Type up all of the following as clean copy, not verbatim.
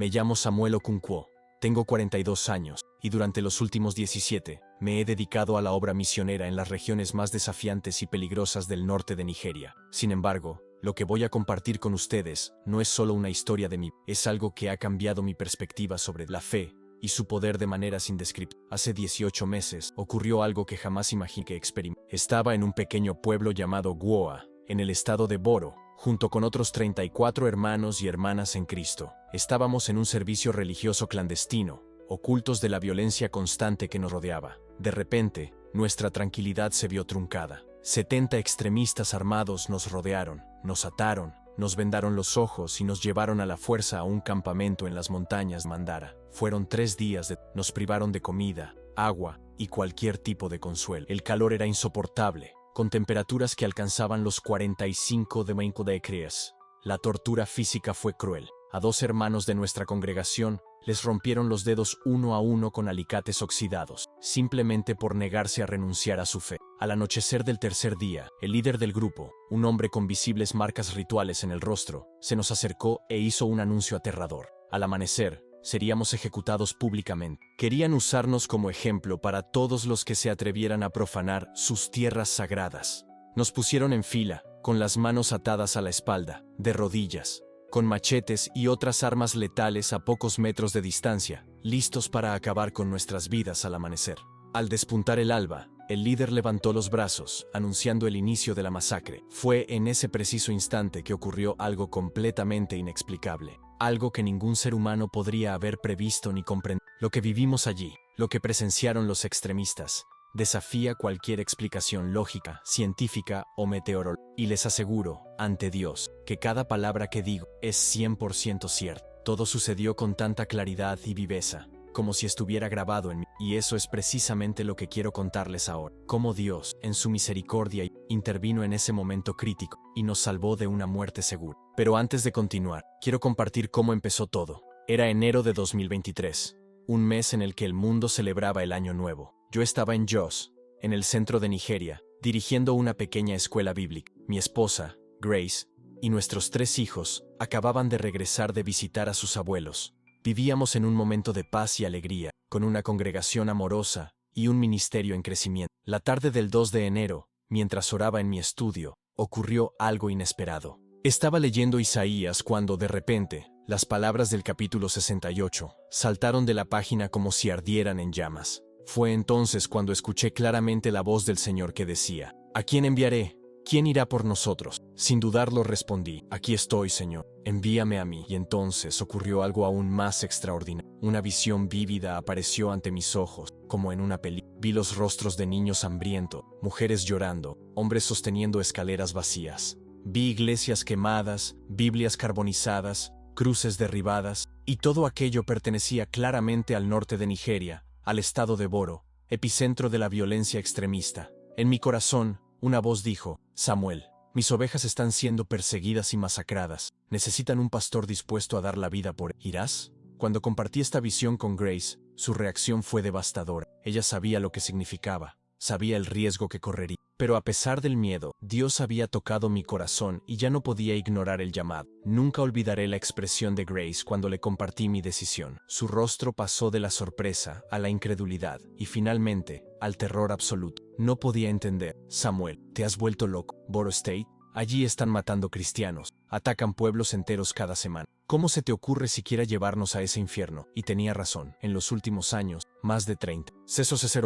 Me llamo Samuel Okonkwo, tengo 42 años, y durante los últimos 17, me he dedicado a la obra misionera en las regiones más desafiantes y peligrosas del norte de Nigeria. Sin embargo, lo que voy a compartir con ustedes no es solo una historia de mí, es algo que ha cambiado mi perspectiva sobre la fe y su poder de maneras indescriptibles. Hace 18 meses ocurrió algo que jamás imaginé que experimentar. Estaba en un pequeño pueblo llamado Gwoa, en el estado de Boro, junto con otros 34 hermanos y hermanas en Cristo. Estábamos en un servicio religioso clandestino, ocultos de la violencia constante que nos rodeaba. De repente, nuestra tranquilidad se vio truncada. 70 extremistas armados nos rodearon, nos ataron, nos vendaron los ojos y nos llevaron a la fuerza a un campamento en las montañas Mandara. Fueron 3 días nos privaron de comida, agua y cualquier tipo de consuelo. El calor era insoportable, con temperaturas que alcanzaban los 45 degrees. La tortura física fue cruel. A 2 hermanos de nuestra congregación les rompieron los dedos uno a uno con alicates oxidados, simplemente por negarse a renunciar a su fe. Al anochecer del tercer día, el líder del grupo, un hombre con visibles marcas rituales en el rostro, se nos acercó e hizo un anuncio aterrador. Al amanecer, seríamos ejecutados públicamente. Querían usarnos como ejemplo para todos los que se atrevieran a profanar sus tierras sagradas. Nos pusieron en fila, con las manos atadas a la espalda, de rodillas, con machetes y otras armas letales a pocos metros de distancia, listos para acabar con nuestras vidas al amanecer. Al despuntar el alba, el líder levantó los brazos, anunciando el inicio de la masacre. Fue en ese preciso instante que ocurrió algo completamente inexplicable, algo que ningún ser humano podría haber previsto ni comprendido. Lo que vivimos allí, lo que presenciaron los extremistas, desafía cualquier explicación lógica, científica o meteorológica. Y les aseguro, ante Dios, que cada palabra que digo es 100% cierta. Todo sucedió con tanta claridad y viveza, como si estuviera grabado en mí. Y eso es precisamente lo que quiero contarles ahora. Cómo Dios, en su misericordia, intervino en ese momento crítico y nos salvó de una muerte segura. Pero antes de continuar, quiero compartir cómo empezó todo. Era enero de 2023, un mes en el que el mundo celebraba el Año Nuevo. Yo estaba en Jos, en el centro de Nigeria, dirigiendo una pequeña escuela bíblica. Mi esposa, Grace, y nuestros 3 hijos acababan de regresar de visitar a sus abuelos. Vivíamos en un momento de paz y alegría, con una congregación amorosa y un ministerio en crecimiento. La tarde del 2 de enero, mientras oraba en mi estudio, ocurrió algo inesperado. Estaba leyendo Isaías cuando, de repente, las palabras del capítulo 68 saltaron de la página como si ardieran en llamas. Fue entonces cuando escuché claramente la voz del Señor que decía: ¿A quién enviaré? ¿Quién irá por nosotros? Sin dudarlo respondí: aquí estoy, Señor, envíame a mí. Y entonces ocurrió algo aún más extraordinario. Una visión vívida apareció ante mis ojos, como en una película. Vi los rostros de niños hambrientos, mujeres llorando, hombres sosteniendo escaleras vacías. Vi iglesias quemadas, Biblias carbonizadas, cruces derribadas, y todo aquello pertenecía claramente al norte de Nigeria, al estado de Boro, epicentro de la violencia extremista. En mi corazón, una voz dijo: Samuel, mis ovejas están siendo perseguidas y masacradas. Necesitan un pastor dispuesto a dar la vida por ellas. ¿Irás? Cuando compartí esta visión con Grace, su reacción fue devastadora. Ella sabía lo que significaba, sabía el riesgo que correría. Pero a pesar del miedo, Dios había tocado mi corazón y ya no podía ignorar el llamado. Nunca olvidaré la expresión de Grace cuando le compartí mi decisión. Su rostro pasó de la sorpresa a la incredulidad y finalmente al terror absoluto. No podía entender. Samuel, ¿te has vuelto loco? Boro State, allí están matando cristianos, atacan pueblos enteros cada semana. ¿Cómo se te ocurre siquiera llevarnos a ese infierno? Y tenía razón. En los últimos años, más de 30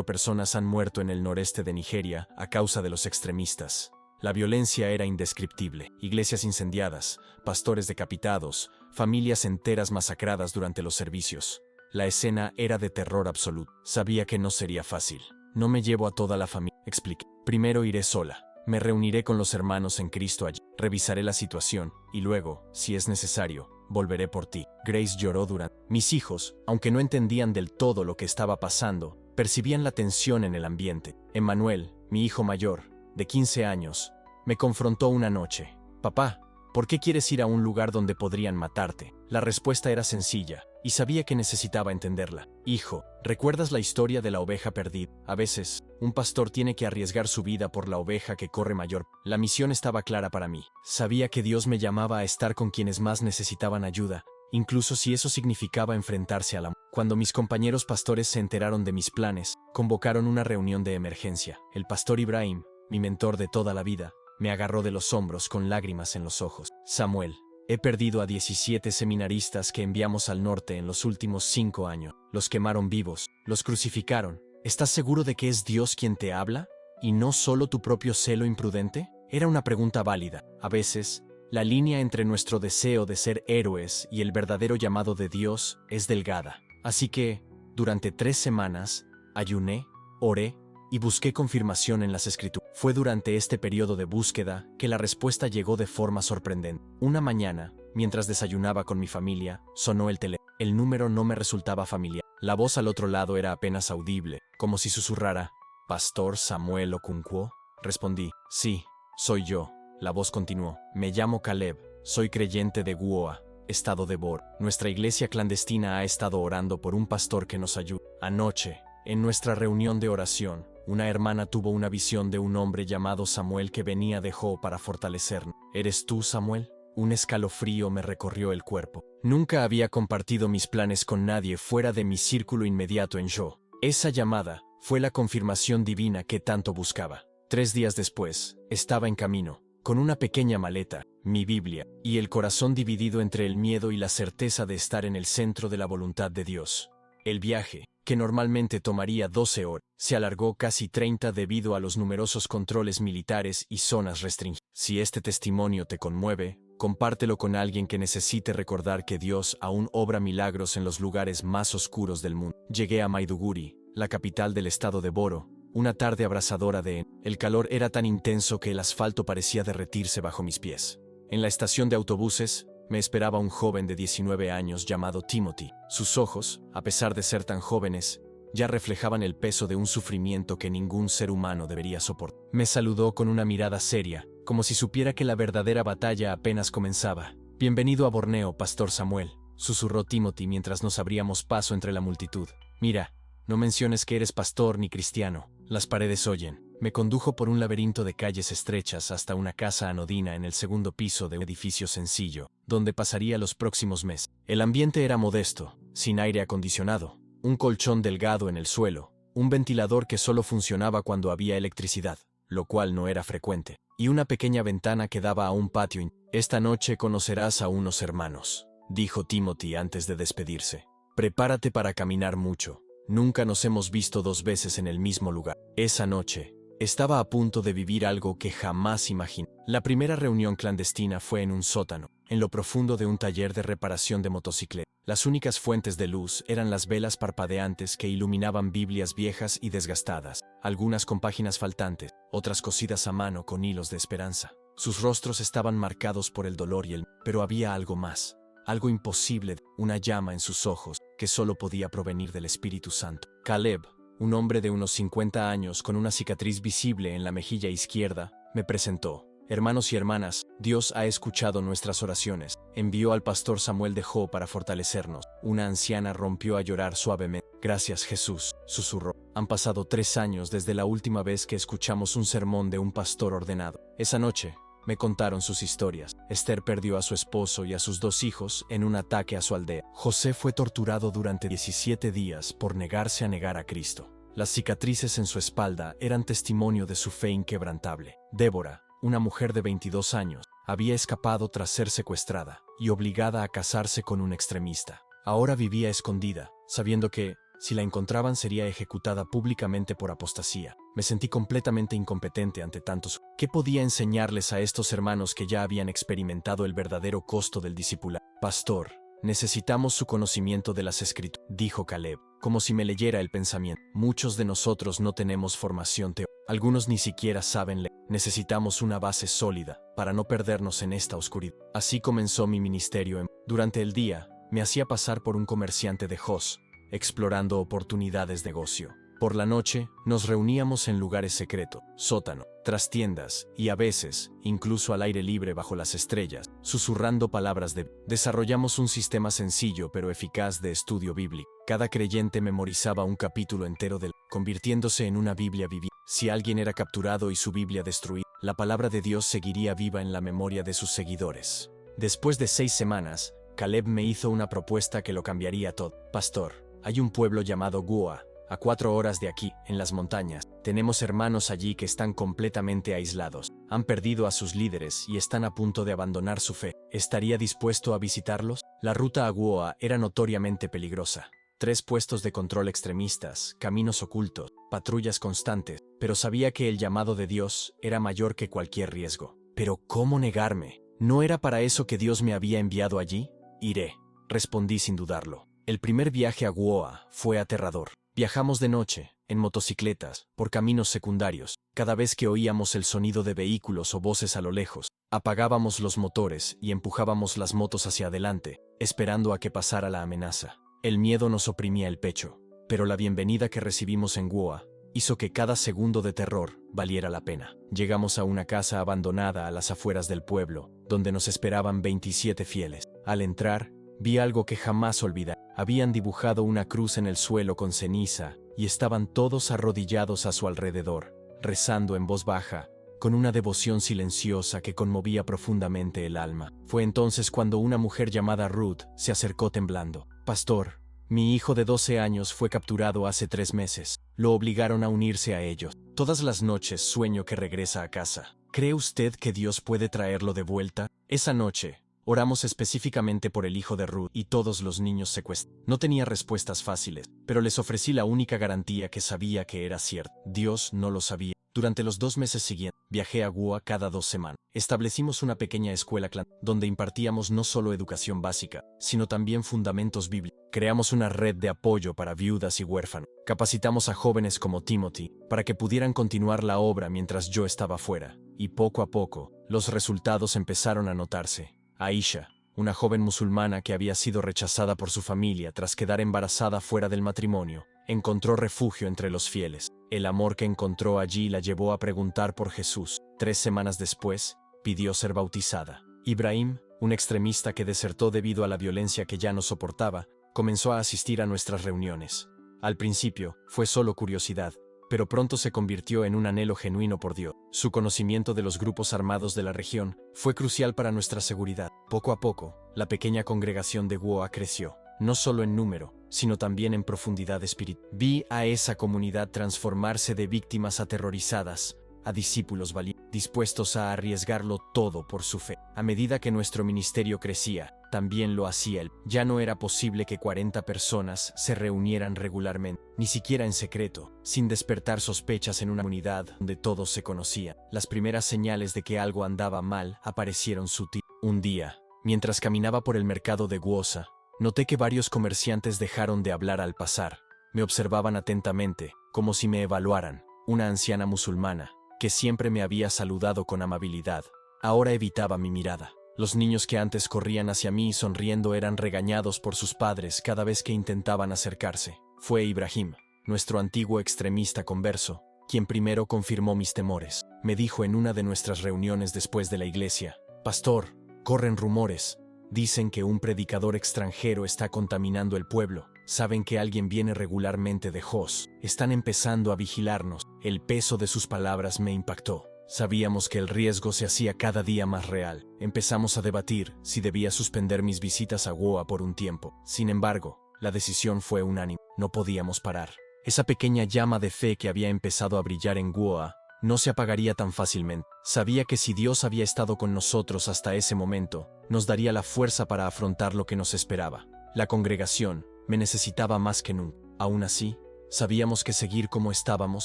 personas han muerto en el noreste de Nigeria a causa de los extremistas. La violencia era indescriptible. Iglesias incendiadas, pastores decapitados, familias enteras masacradas durante los servicios. La escena era de terror absoluto. Sabía que no sería fácil. No me llevo a toda la familia, expliqué. Primero iré sola. Me reuniré con los hermanos en Cristo allí. Revisaré la situación y luego, si es necesario, volveré por ti. Grace lloró durante. Mis hijos, aunque no entendían del todo lo que estaba pasando, percibían la tensión en el ambiente. Emmanuel, mi hijo mayor, de 15 años, me confrontó una noche. Papá, ¿por qué quieres ir a un lugar donde podrían matarte? La respuesta era sencilla, y sabía que necesitaba entenderla. Hijo, ¿recuerdas la historia de la oveja perdida? A veces, un pastor tiene que arriesgar su vida por la oveja que corre mayor. La misión estaba clara para mí. Sabía que Dios me llamaba a estar con quienes más necesitaban ayuda, incluso si eso significaba enfrentarse a la muerte. Cuando mis compañeros pastores se enteraron de mis planes, convocaron una reunión de emergencia. El pastor Ibrahim, mi mentor de toda la vida, me agarró de los hombros con lágrimas en los ojos. Samuel, he perdido a 17 seminaristas que enviamos al norte en los últimos 5 años. Los quemaron vivos, los crucificaron. ¿Estás seguro de que es Dios quien te habla? ¿Y no solo tu propio celo imprudente? Era una pregunta válida. A veces, la línea entre nuestro deseo de ser héroes y el verdadero llamado de Dios es delgada. Así que, durante 3 semanas, ayuné, oré y busqué confirmación en las Escrituras. Fue durante este periodo de búsqueda que la respuesta llegó de forma sorprendente. Una mañana, mientras desayunaba con mi familia, sonó el teléfono. El número no me resultaba familiar. La voz al otro lado era apenas audible, como si susurrara: «¿Pastor Samuel Okonkwo?». Respondí: «Sí, soy yo». La voz continuó: «Me llamo Caleb, soy creyente de Guoa, estado de Bor. Nuestra iglesia clandestina ha estado orando por un pastor que nos ayude. Anoche, en nuestra reunión de oración, una hermana tuvo una visión de un hombre llamado Samuel que venía de Jo para fortalecernos». «¿Eres tú, Samuel?». Un escalofrío me recorrió el cuerpo. Nunca había compartido mis planes con nadie fuera de mi círculo inmediato en Jo. Esa llamada fue la confirmación divina que tanto buscaba. 3 días después, estaba en camino, con una pequeña maleta, mi Biblia, y el corazón dividido entre el miedo y la certeza de estar en el centro de la voluntad de Dios. El viaje, que normalmente tomaría 12 horas, se alargó casi 30 debido a los numerosos controles militares y zonas restringidas. Si este testimonio te conmueve, compártelo con alguien que necesite recordar que Dios aún obra milagros en los lugares más oscuros del mundo. Llegué a Maiduguri, la capital del estado de Boro, una tarde abrasadora de... El calor era tan intenso que el asfalto parecía derretirse bajo mis pies. En la estación de autobuses, me esperaba un joven de 19 años llamado Timothy. Sus ojos, a pesar de ser tan jóvenes, ya reflejaban el peso de un sufrimiento que ningún ser humano debería soportar. Me saludó con una mirada seria, como si supiera que la verdadera batalla apenas comenzaba. «Bienvenido a Borneo, Pastor Samuel», susurró Timothy mientras nos abríamos paso entre la multitud. «Mira, no menciones que eres pastor ni cristiano. Las paredes oyen». Me condujo por un laberinto de calles estrechas hasta una casa anodina en el segundo piso de un edificio sencillo, donde pasaría los próximos meses. El ambiente era modesto, sin aire acondicionado, un colchón delgado en el suelo, un ventilador que solo funcionaba cuando había electricidad, lo cual no era frecuente, y una pequeña ventana que daba a un patio. «Esta noche conocerás a unos hermanos», dijo Timothy antes de despedirse. «Prepárate para caminar mucho. Nunca nos hemos visto 2 veces en el mismo lugar». Esa noche, estaba a punto de vivir algo que jamás imaginé. La primera reunión clandestina fue en un sótano, en lo profundo de un taller de reparación de motocicletas. Las únicas fuentes de luz eran las velas parpadeantes que iluminaban Biblias viejas y desgastadas, algunas con páginas faltantes, otras cosidas a mano con hilos de esperanza. Sus rostros estaban marcados por el dolor pero había algo más, algo imposible, una llama en sus ojos que solo podía provenir del Espíritu Santo. Caleb, un hombre de unos 50 años con una cicatriz visible en la mejilla izquierda, me presentó. «Hermanos y hermanas, Dios ha escuchado nuestras oraciones. Envió al pastor Samuel de Jo para fortalecernos». Una anciana rompió a llorar suavemente. «Gracias, Jesús», susurró. «Han pasado 3 años desde la última vez que escuchamos un sermón de un pastor ordenado». Esa noche, me contaron sus historias. Esther perdió a su esposo y a sus 2 hijos en un ataque a su aldea. José fue torturado durante 17 días por negarse a negar a Cristo. Las cicatrices en su espalda eran testimonio de su fe inquebrantable. Débora, una mujer de 22 años, había escapado tras ser secuestrada y obligada a casarse con un extremista. Ahora vivía escondida, sabiendo que, si la encontraban, sería ejecutada públicamente por apostasía. Me sentí completamente incompetente ante tantos. ¿Qué podía enseñarles a estos hermanos que ya habían experimentado el verdadero costo del discipulado? «Pastor, necesitamos su conocimiento de las Escrituras», dijo Caleb, como si me leyera el pensamiento. «Muchos de nosotros no tenemos formación teológica. Algunos ni siquiera saben leer. Necesitamos una base sólida para no perdernos en esta oscuridad». Así comenzó mi ministerio. Durante el día, me hacía pasar por un comerciante de Jos, explorando oportunidades de negocio. Por la noche, nos reuníamos en lugares secretos, sótano, trastiendas y a veces, incluso al aire libre bajo las estrellas, susurrando palabras de... Desarrollamos un sistema sencillo pero eficaz de estudio bíblico. Cada creyente memorizaba un capítulo entero convirtiéndose en una Biblia viviente. Si alguien era capturado y su Biblia destruida, la palabra de Dios seguiría viva en la memoria de sus seguidores. Después de 6 semanas, Caleb me hizo una propuesta que lo cambiaría todo. Pastor, hay un pueblo llamado Goa, a 4 horas de aquí, en las montañas. Tenemos hermanos allí que están completamente aislados. Han perdido a sus líderes y están a punto de abandonar su fe. ¿Estaría dispuesto a visitarlos? La ruta a Goa era notoriamente peligrosa. 3 puestos de control extremistas, caminos ocultos, patrullas constantes, pero sabía que el llamado de Dios era mayor que cualquier riesgo. Pero ¿cómo negarme? ¿No era para eso que Dios me había enviado allí? Iré, respondí sin dudarlo. El primer viaje a Goa fue aterrador. Viajamos de noche, en motocicletas, por caminos secundarios. Cada vez que oíamos el sonido de vehículos o voces a lo lejos, apagábamos los motores y empujábamos las motos hacia adelante, esperando a que pasara la amenaza. El miedo nos oprimía el pecho, pero la bienvenida que recibimos en Goa hizo que cada segundo de terror valiera la pena. Llegamos a una casa abandonada a las afueras del pueblo, donde nos esperaban 27 fieles. Al entrar, vi algo que jamás olvidaré. Habían dibujado una cruz en el suelo con ceniza y estaban todos arrodillados a su alrededor, rezando en voz baja, con una devoción silenciosa que conmovía profundamente el alma. Fue entonces cuando una mujer llamada Ruth se acercó temblando. Pastor, mi hijo de 12 años fue capturado hace 3 meses. Lo obligaron a unirse a ellos. Todas las noches sueño que regresa a casa. ¿Cree usted que Dios puede traerlo de vuelta? Esa noche, oramos específicamente por el hijo de Ruth y todos los niños secuestrados. No tenía respuestas fáciles, pero les ofrecí la única garantía que sabía que era cierta. Dios no lo sabía. Durante los 2 meses siguientes, viajé a Goa cada 2 semanas. Establecimos una pequeña escuela donde impartíamos no solo educación básica, sino también fundamentos bíblicos. Creamos una red de apoyo para viudas y huérfanos. Capacitamos a jóvenes como Timothy para que pudieran continuar la obra mientras yo estaba fuera. Y poco a poco, los resultados empezaron a notarse. Aisha, una joven musulmana que había sido rechazada por su familia tras quedar embarazada fuera del matrimonio, encontró refugio entre los fieles. El amor que encontró allí la llevó a preguntar por Jesús. 3 semanas después, pidió ser bautizada. Ibrahim, un extremista que desertó debido a la violencia que ya no soportaba, comenzó a asistir a nuestras reuniones. Al principio, fue solo curiosidad, pero pronto se convirtió en un anhelo genuino por Dios. Su conocimiento de los grupos armados de la región fue crucial para nuestra seguridad. Poco a poco, la pequeña congregación de Goa creció, no solo en número, sino también en profundidad espiritual. Vi a esa comunidad transformarse de víctimas aterrorizadas a discípulos valientes, dispuestos a arriesgarlo todo por su fe. A medida que nuestro ministerio crecía, también lo hacía él. Ya no era posible que 40 personas se reunieran regularmente, ni siquiera en secreto, sin despertar sospechas en una comunidad donde todos se conocían. Las primeras señales de que algo andaba mal aparecieron sutil. Un día, mientras caminaba por el mercado de Gwosa, noté que varios comerciantes dejaron de hablar al pasar. Me observaban atentamente, como si me evaluaran. Una anciana musulmana, que siempre me había saludado con amabilidad, ahora evitaba mi mirada. Los niños que antes corrían hacia mí sonriendo eran regañados por sus padres cada vez que intentaban acercarse. Fue Ibrahim, nuestro antiguo extremista converso, quien primero confirmó mis temores. Me dijo en una de nuestras reuniones después de la iglesia: Pastor, corren rumores. Dicen que un predicador extranjero está contaminando el pueblo. Saben que alguien viene regularmente de Jos. Están empezando a vigilarnos. El peso de sus palabras me impactó. Sabíamos que el riesgo se hacía cada día más real. Empezamos a debatir si debía suspender mis visitas a Goa por un tiempo. Sin embargo, la decisión fue unánime. No podíamos parar. Esa pequeña llama de fe que había empezado a brillar en Goa no se apagaría tan fácilmente. Sabía que si Dios había estado con nosotros hasta ese momento, nos daría la fuerza para afrontar lo que nos esperaba. La congregación me necesitaba más que nunca. Aún así, sabíamos que seguir como estábamos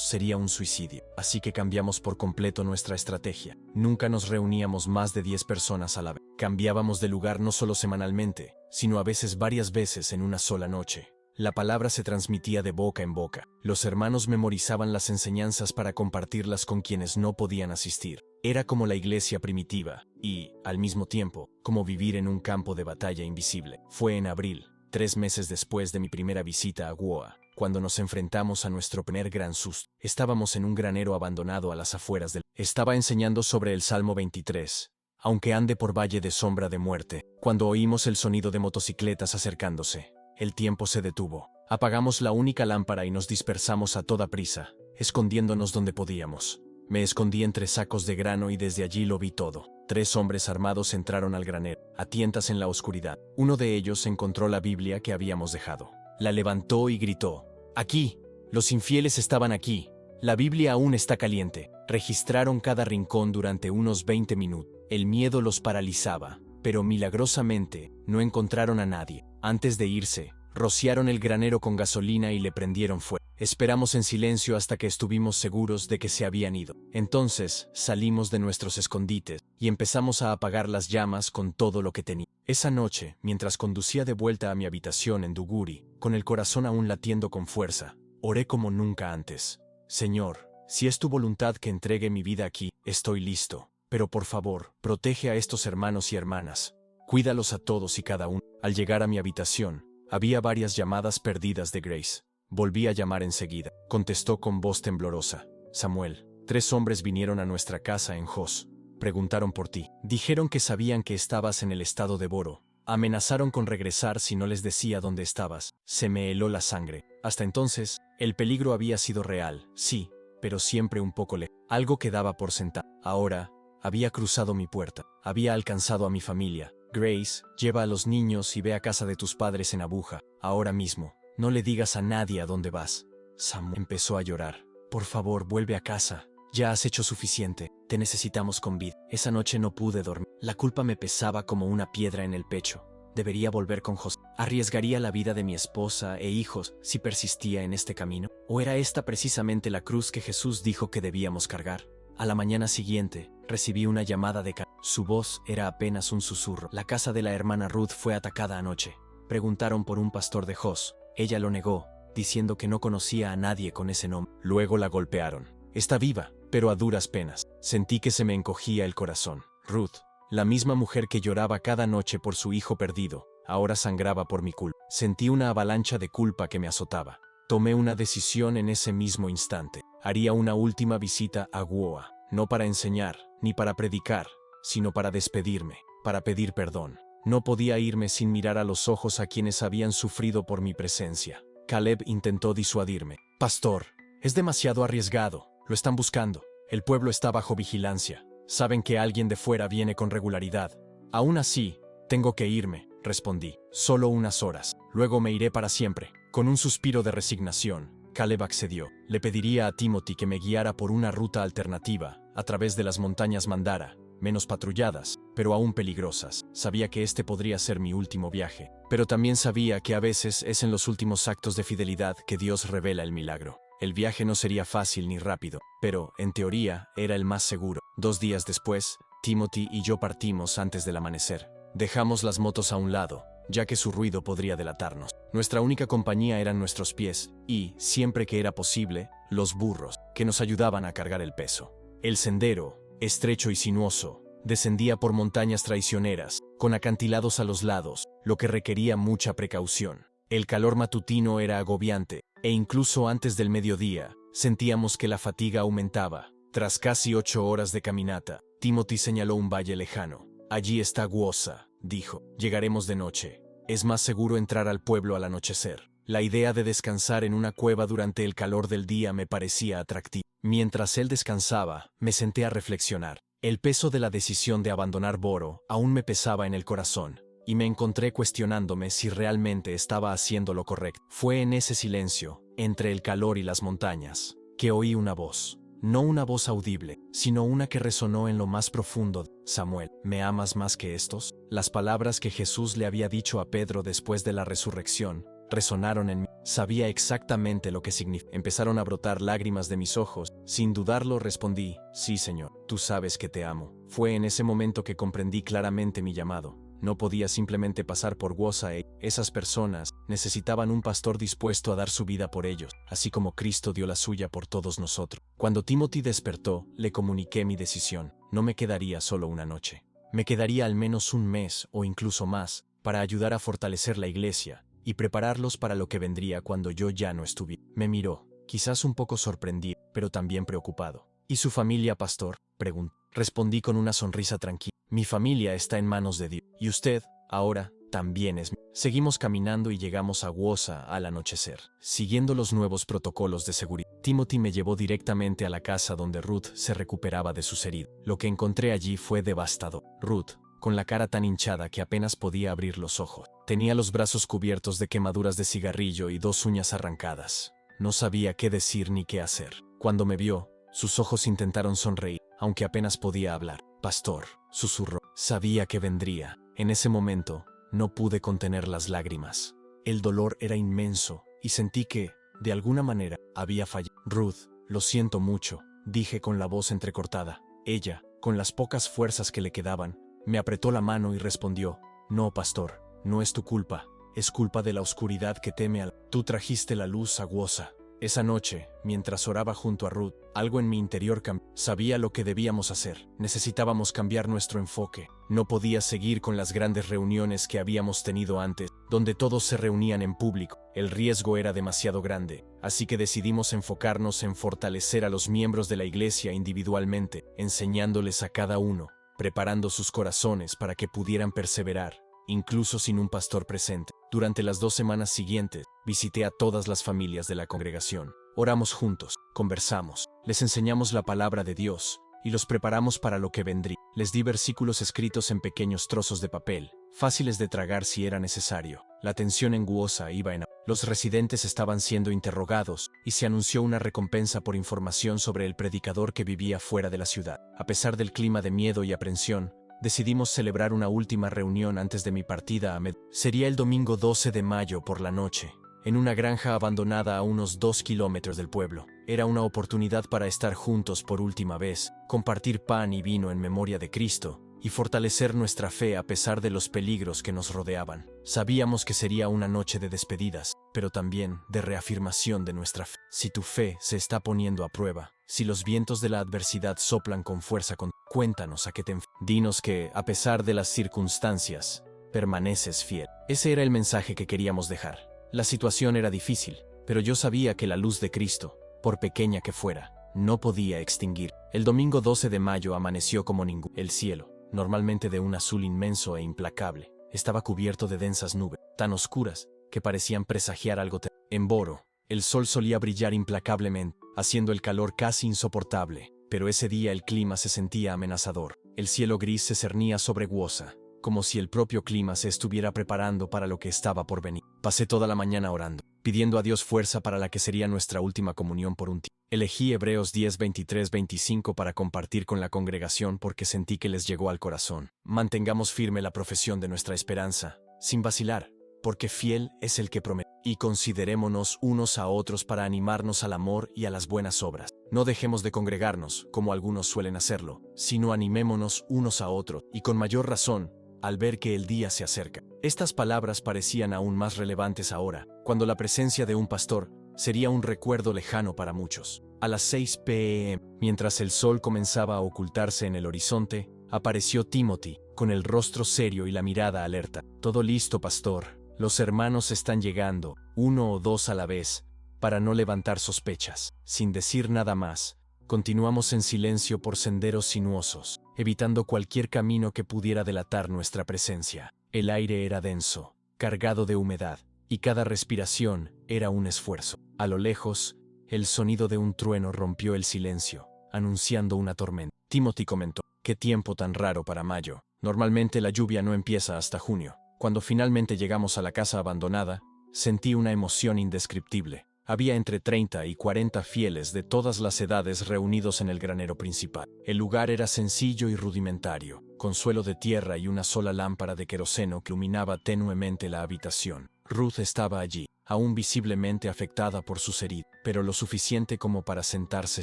sería un suicidio, así que cambiamos por completo nuestra estrategia. Nunca nos reuníamos más de 10 personas a la vez. Cambiábamos de lugar no solo semanalmente, sino a veces varias veces en una sola noche. La palabra se transmitía de boca en boca. Los hermanos memorizaban las enseñanzas para compartirlas con quienes no podían asistir. Era como la iglesia primitiva y, al mismo tiempo, como vivir en un campo de batalla invisible. Fue en abril, 3 meses después de mi primera visita a Goa, cuando nos enfrentamos a nuestro primer gran susto. Estábamos en un granero abandonado a las afueras del... Estaba enseñando sobre el Salmo 23, aunque ande por valle de sombra de muerte, cuando oímos el sonido de motocicletas acercándose. El tiempo se detuvo. Apagamos la única lámpara y nos dispersamos a toda prisa, escondiéndonos donde podíamos. Me escondí entre sacos de grano y desde allí lo vi todo. 3 hombres armados entraron al granero, a tientas en la oscuridad. Uno de ellos encontró la Biblia que habíamos dejado. La levantó y gritó: «Aquí. Los infieles estaban aquí. La Biblia aún está caliente». Registraron cada rincón durante unos 20 minutos. El miedo los paralizaba, pero milagrosamente no encontraron a nadie. Antes de irse, rociaron el granero con gasolina y le prendieron fuego. Esperamos en silencio hasta que estuvimos seguros de que se habían ido. Entonces salimos de nuestros escondites y empezamos a apagar las llamas con todo lo que tenía. Esa noche, mientras conducía de vuelta a mi habitación en Duguri, con el corazón aún latiendo con fuerza, oré como nunca antes. Señor, si es tu voluntad que entregue mi vida aquí, estoy listo. Pero por favor, protege a estos hermanos y hermanas. Cuídalos a todos y cada uno. Al llegar a mi habitación, había varias llamadas perdidas de Grace. Volví a llamar enseguida. Contestó con voz temblorosa: «Samuel, 3 hombres vinieron a nuestra casa en Jos. Preguntaron por ti. Dijeron que sabían que estabas en el estado de Boro. Amenazaron con regresar si no les decía dónde estabas». Se me heló la sangre. Hasta entonces, el peligro había sido real, sí, pero siempre un poco lejos. Algo quedaba por sentado. Ahora, había cruzado mi puerta. Había alcanzado a mi familia. «Grace, lleva a los niños y ve a casa de tus padres en Abuja, ahora mismo. No le digas a nadie a dónde vas». Samuel empezó a llorar. «Por favor, vuelve a casa. Ya has hecho suficiente. Te necesitamos con vida». Esa noche no pude dormir. La culpa me pesaba como una piedra en el pecho. ¿Debería volver con José? ¿Arriesgaría la vida de mi esposa e hijos si persistía en este camino? ¿O era esta precisamente la cruz que Jesús dijo que debíamos cargar? A la mañana siguiente, recibí una llamada de Su voz era apenas un susurro. «La casa de la hermana Ruth fue atacada anoche. Preguntaron por un pastor de Jos. Ella lo negó, diciendo que no conocía a nadie con ese nombre. Luego la golpearon. Está viva, pero a duras penas». Sentí que se me encogía el corazón. Ruth, la misma mujer que lloraba cada noche por su hijo perdido, ahora sangraba por mi culpa. Sentí una avalancha de culpa que me azotaba. Tomé una decisión en ese mismo instante. Haría una última visita a Guoa, no para enseñar, ni para predicar, sino para despedirme, para pedir perdón. No podía irme sin mirar a los ojos a quienes habían sufrido por mi presencia. Caleb intentó disuadirme. «Pastor, es demasiado arriesgado. Lo están buscando. El pueblo está bajo vigilancia. Saben que alguien de fuera viene con regularidad». «Aún así, tengo que irme», respondí. «Solo unas horas. Luego me iré para siempre». Con un suspiro de resignación, Caleb accedió. Le pediría a Timothy que me guiara por una ruta alternativa, a través de las montañas Mandara, menos patrulladas, pero aún peligrosas. Sabía que este podría ser mi último viaje, pero también sabía que a veces es en los últimos actos de fidelidad que Dios revela el milagro. El viaje no sería fácil ni rápido, pero, en teoría, era el más seguro. 2 días después, Timothy y yo partimos antes del amanecer. Dejamos las motos a un lado, ya que su ruido podría delatarnos. Nuestra única compañía eran nuestros pies y, siempre que era posible, los burros, que nos ayudaban a cargar el peso. El sendero, estrecho y sinuoso, descendía por montañas traicioneras, con acantilados a los lados, lo que requería mucha precaución. El calor matutino era agobiante, e incluso antes del mediodía, sentíamos que la fatiga aumentaba. Tras casi 8 horas de caminata, Timothy señaló un valle lejano. «Allí está Guosa», dijo. «Llegaremos de noche. Es más seguro entrar al pueblo al anochecer». La idea de descansar en una cueva durante el calor del día me parecía atractiva. Mientras él descansaba, me senté a reflexionar. El peso de la decisión de abandonar Boro aún me pesaba en el corazón, y me encontré cuestionándome si realmente estaba haciendo lo correcto. Fue en ese silencio, entre el calor y las montañas, que oí una voz. No una voz audible, sino una que resonó en lo más profundo. «Samuel, ¿me amas más que estos?». Las palabras que Jesús le había dicho a Pedro después de la resurrección resonaron en mí. Sabía exactamente lo que significaba. Empezaron a brotar lágrimas de mis ojos. Sin dudarlo respondí: «Sí, Señor, tú sabes que te amo». Fue en ese momento que comprendí claramente mi llamado. No podía simplemente pasar por Guosa. Esas personas necesitaban un pastor dispuesto a dar su vida por ellos, así como Cristo dio la suya por todos nosotros. Cuando Timothy despertó, le comuniqué mi decisión. No me quedaría solo una noche. Me quedaría al menos un mes o incluso más para ayudar a fortalecer la iglesia y prepararlos para lo que vendría cuando yo ya no estuviera. Me miró, quizás un poco sorprendido, pero también preocupado. «¿Y su familia, pastor?», preguntó. Respondí con una sonrisa tranquila: «Mi familia está en manos de Dios. Y usted, ahora, también es mío». Seguimos caminando y llegamos a Guosa al anochecer, siguiendo los nuevos protocolos de seguridad. Timothy me llevó directamente a la casa donde Ruth se recuperaba de sus heridas. Lo que encontré allí fue devastador. Ruth, con la cara tan hinchada que apenas podía abrir los ojos. Tenía los brazos cubiertos de quemaduras de cigarrillo y 2 uñas arrancadas. No sabía qué decir ni qué hacer. Cuando me vio, sus ojos intentaron sonreír, aunque apenas podía hablar. Pastor, susurró. Sabía que vendría. En ese momento, no pude contener las lágrimas. El dolor era inmenso, y sentí que, de alguna manera, había fallado. Ruth, lo siento mucho, dije con la voz entrecortada. Ella, con las pocas fuerzas que le quedaban, me apretó la mano y respondió, no, pastor, no es tu culpa, es culpa de la oscuridad que teme al... Tú trajiste la luz aguosa. Esa noche, mientras oraba junto a Ruth, algo en mi interior cambió. Sabía lo que debíamos hacer. Necesitábamos cambiar nuestro enfoque. No podía seguir con las grandes reuniones que habíamos tenido antes, donde todos se reunían en público. El riesgo era demasiado grande, así que decidimos enfocarnos en fortalecer a los miembros de la iglesia individualmente, enseñándoles a cada uno, preparando sus corazones para que pudieran perseverar, incluso sin un pastor presente. Durante las 2 semanas siguientes, visité a todas las familias de la congregación. Oramos juntos, conversamos, les enseñamos la palabra de Dios y los preparamos para lo que vendría. Les di versículos escritos en pequeños trozos de papel, fáciles de tragar si era necesario. La tensión en Guosa iba en... Los residentes estaban siendo interrogados y se anunció una recompensa por información sobre el predicador que vivía fuera de la ciudad. A pesar del clima de miedo y aprensión, decidimos celebrar una última reunión antes de mi partida a Sería el domingo 12 de mayo por la noche, en una granja abandonada a unos 2 kilómetros del pueblo. Era una oportunidad para estar juntos por última vez, compartir pan y vino en memoria de Cristo, y fortalecer nuestra fe a pesar de los peligros que nos rodeaban. Sabíamos que sería una noche de despedidas, pero también de reafirmación de nuestra fe. Si tu fe se está poniendo a prueba, si los vientos de la adversidad soplan con fuerza, cuéntanos a qué te dinos que, a pesar de las circunstancias, permaneces fiel. Ese era el mensaje que queríamos dejar. La situación era difícil, pero yo sabía que la luz de Cristo, por pequeña que fuera, no podía extinguir. El domingo 12 de mayo amaneció como ningún. El cielo, normalmente de un azul inmenso e implacable, estaba cubierto de densas nubes, tan oscuras que parecían presagiar algo terrible. En Boro, el sol solía brillar implacablemente, haciendo el calor casi insoportable, pero ese día el clima se sentía amenazador. El cielo gris se cernía sobre Guosa, como si el propio clima se estuviera preparando para lo que estaba por venir. Pasé toda la mañana orando, pidiendo a Dios fuerza para la que sería nuestra última comunión por un tiempo. Elegí Hebreos 10, 23, 25 para compartir con la congregación porque sentí que les llegó al corazón. Mantengamos firme la profesión de nuestra esperanza, sin vacilar, porque fiel es el que promete. Y considerémonos unos a otros para animarnos al amor y a las buenas obras. No dejemos de congregarnos, como algunos suelen hacerlo, sino animémonos unos a otros, y con mayor razón, al ver que el día se acerca. Estas palabras parecían aún más relevantes ahora, cuando la presencia de un pastor sería un recuerdo lejano para muchos. A las 6 p.m., mientras el sol comenzaba a ocultarse en el horizonte, apareció Timothy, con el rostro serio y la mirada alerta. Todo listo, pastor. Los hermanos están llegando, 1 o 2 a la vez, para no levantar sospechas. Sin decir nada más, continuamos en silencio por senderos sinuosos, evitando cualquier camino que pudiera delatar nuestra presencia. El aire era denso, cargado de humedad, y cada respiración era un esfuerzo. A lo lejos, el sonido de un trueno rompió el silencio, anunciando una tormenta. Timothy comentó, «Qué tiempo tan raro para mayo. Normalmente la lluvia no empieza hasta junio». Cuando finalmente llegamos a la casa abandonada, sentí una emoción indescriptible. Había entre 30 y 40 fieles de todas las edades reunidos en el granero principal. El lugar era sencillo y rudimentario, con suelo de tierra y una sola lámpara de queroseno que iluminaba tenuemente la habitación. Ruth estaba allí, aún visiblemente afectada por sus heridas, pero lo suficiente como para sentarse